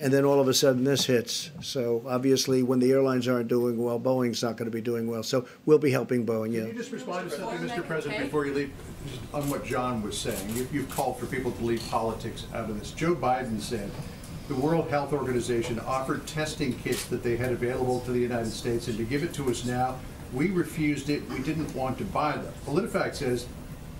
Speaker 1: And then all of a sudden this hits. So obviously when the airlines aren't doing well, Boeing's not going to be doing well. So we'll be helping Boeing, yeah.
Speaker 8: Can you just respond to something, Mr. President, before you leave, on what John was saying? You've called for people to leave politics out of this. Joe Biden said the World Health Organization offered testing kits that they had available to the United States, and to give it to us now, we refused it. We didn't want to buy them. PolitiFact says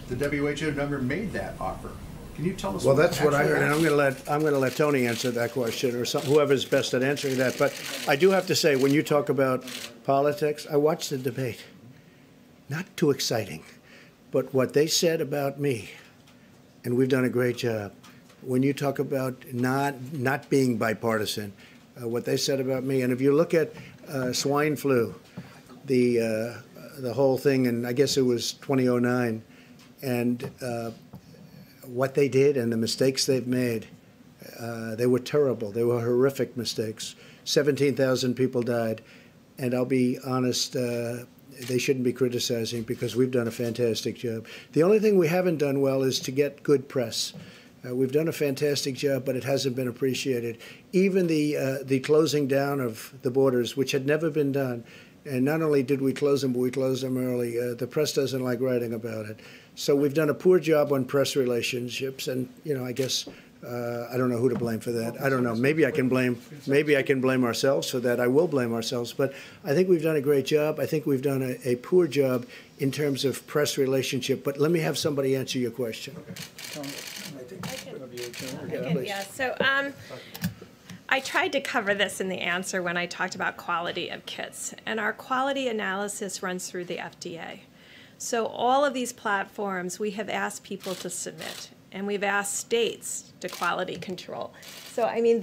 Speaker 8: the WHO never made that offer. Can you tell us?
Speaker 1: Well, that's what I heard, and I'm going to let Tony answer that question, or whoever's best at answering that. But I do have to say, when you talk about politics, I watched the debate. Not too exciting, but what they said about me, and we've done a great job. When you talk about not being bipartisan, what they said about me, and if you look at swine flu, the whole thing, and I guess it was 2009, and what they did and the mistakes they've made, they were terrible. They were horrific mistakes. 17,000 people died. And I'll be honest, they shouldn't be criticizing because we've done a fantastic job. The only thing we haven't done well is to get good press. We've done a fantastic job, but it hasn't been appreciated. Even the closing down of the borders, which had never been done, and not only did we close them, but we closed them early. The press doesn't like writing about it. So we've done a poor job on press relationships, and I guess I don't know who to blame for that. I don't know. Maybe I can blame ourselves for that. I will blame ourselves, but I think we've done a great job. I think we've done a poor job in terms of press relationship. But let me have somebody answer your question.
Speaker 15: Yeah. So I tried to cover this in the answer when I talked about quality of kits, and our quality analysis runs through the FDA. So all of these platforms, we have asked people to submit, and we've asked states to quality control. So, I mean,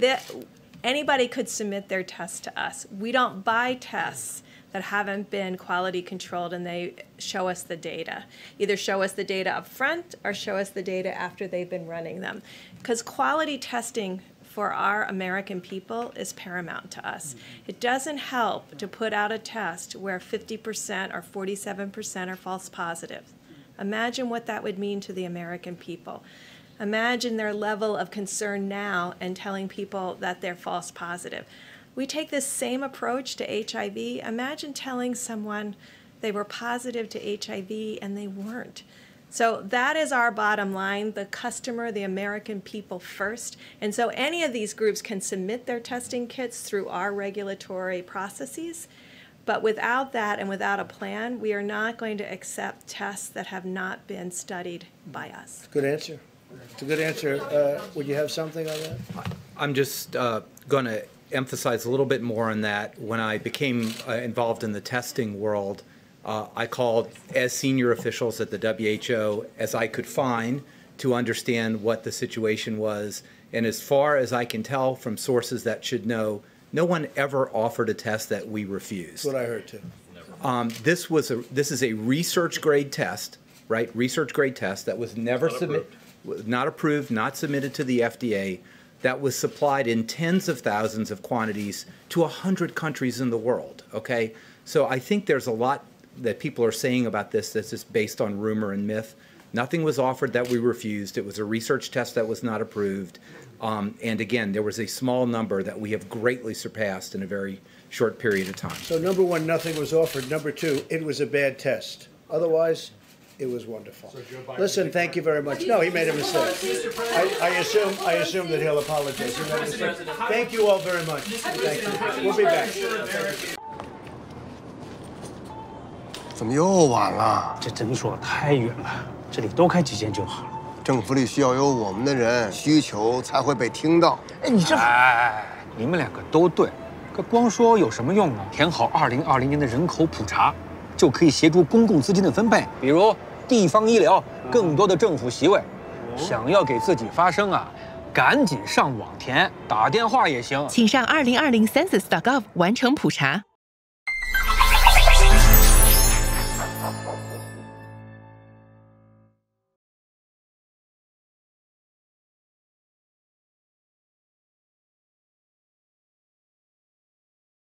Speaker 15: anybody could submit their test to us. We don't buy tests that haven't been quality controlled, and they show us the data. Either show us the data up front or show us the data after they've been running them. Because quality testing for our American people is paramount to us. It doesn't help to put out a test where 50% or 47% are false positives. Imagine what that would mean to the American people. Imagine their level of concern now and telling people that they're false positive. We take this same approach to HIV. Imagine telling someone they were positive to HIV and they weren't. So that is our bottom line, the customer, the American people first. And so any of these groups can submit their testing kits through our regulatory processes. But without that and without a plan, we are not going to accept tests that have not been studied by us.
Speaker 1: Good answer. It's a good answer. Would you have something on that?
Speaker 13: I'm just going to emphasize a little bit more on that. When I became involved in the testing world, I called as senior officials at the WHO as I could find to understand what the situation was. And as far as I can tell from sources that should know, no one ever offered a test that we refused.
Speaker 1: That's what I heard too.
Speaker 13: This is a research grade test, right? Research grade test that was never submitted, not approved, not submitted to the FDA. That was supplied in tens of thousands of quantities to 100 countries in the world. Okay, so I think there's a lot that people are saying about this that's just based on rumor and myth. Nothing was offered that we refused. It was a research test that was not approved. And again, there was a small number that we have greatly surpassed in a very short period of time.
Speaker 1: So number one, nothing was offered. Number two, it was a bad test. Otherwise, it was wonderful. Listen, thank you very much. No, he made a mistake. I assume that he'll apologize. He made a mistake. Thank you all very much. Thank you. We'll be back.
Speaker 10: 怎么又晚了？
Speaker 14: 这诊所太远了，这里多开几间就好了。
Speaker 10: 政府里需要有我们的人，需求才会被听到。
Speaker 14: 哎，你这……哎，你们两个都对，可光说有什么用呢？填好2020年的人口普查，就可以协助公共资金的分配，比如地方医疗、更多的政府席位。想要给自己发声啊，赶紧上网填，打电话也行。
Speaker 17: 请上2020census.gov 完成普查。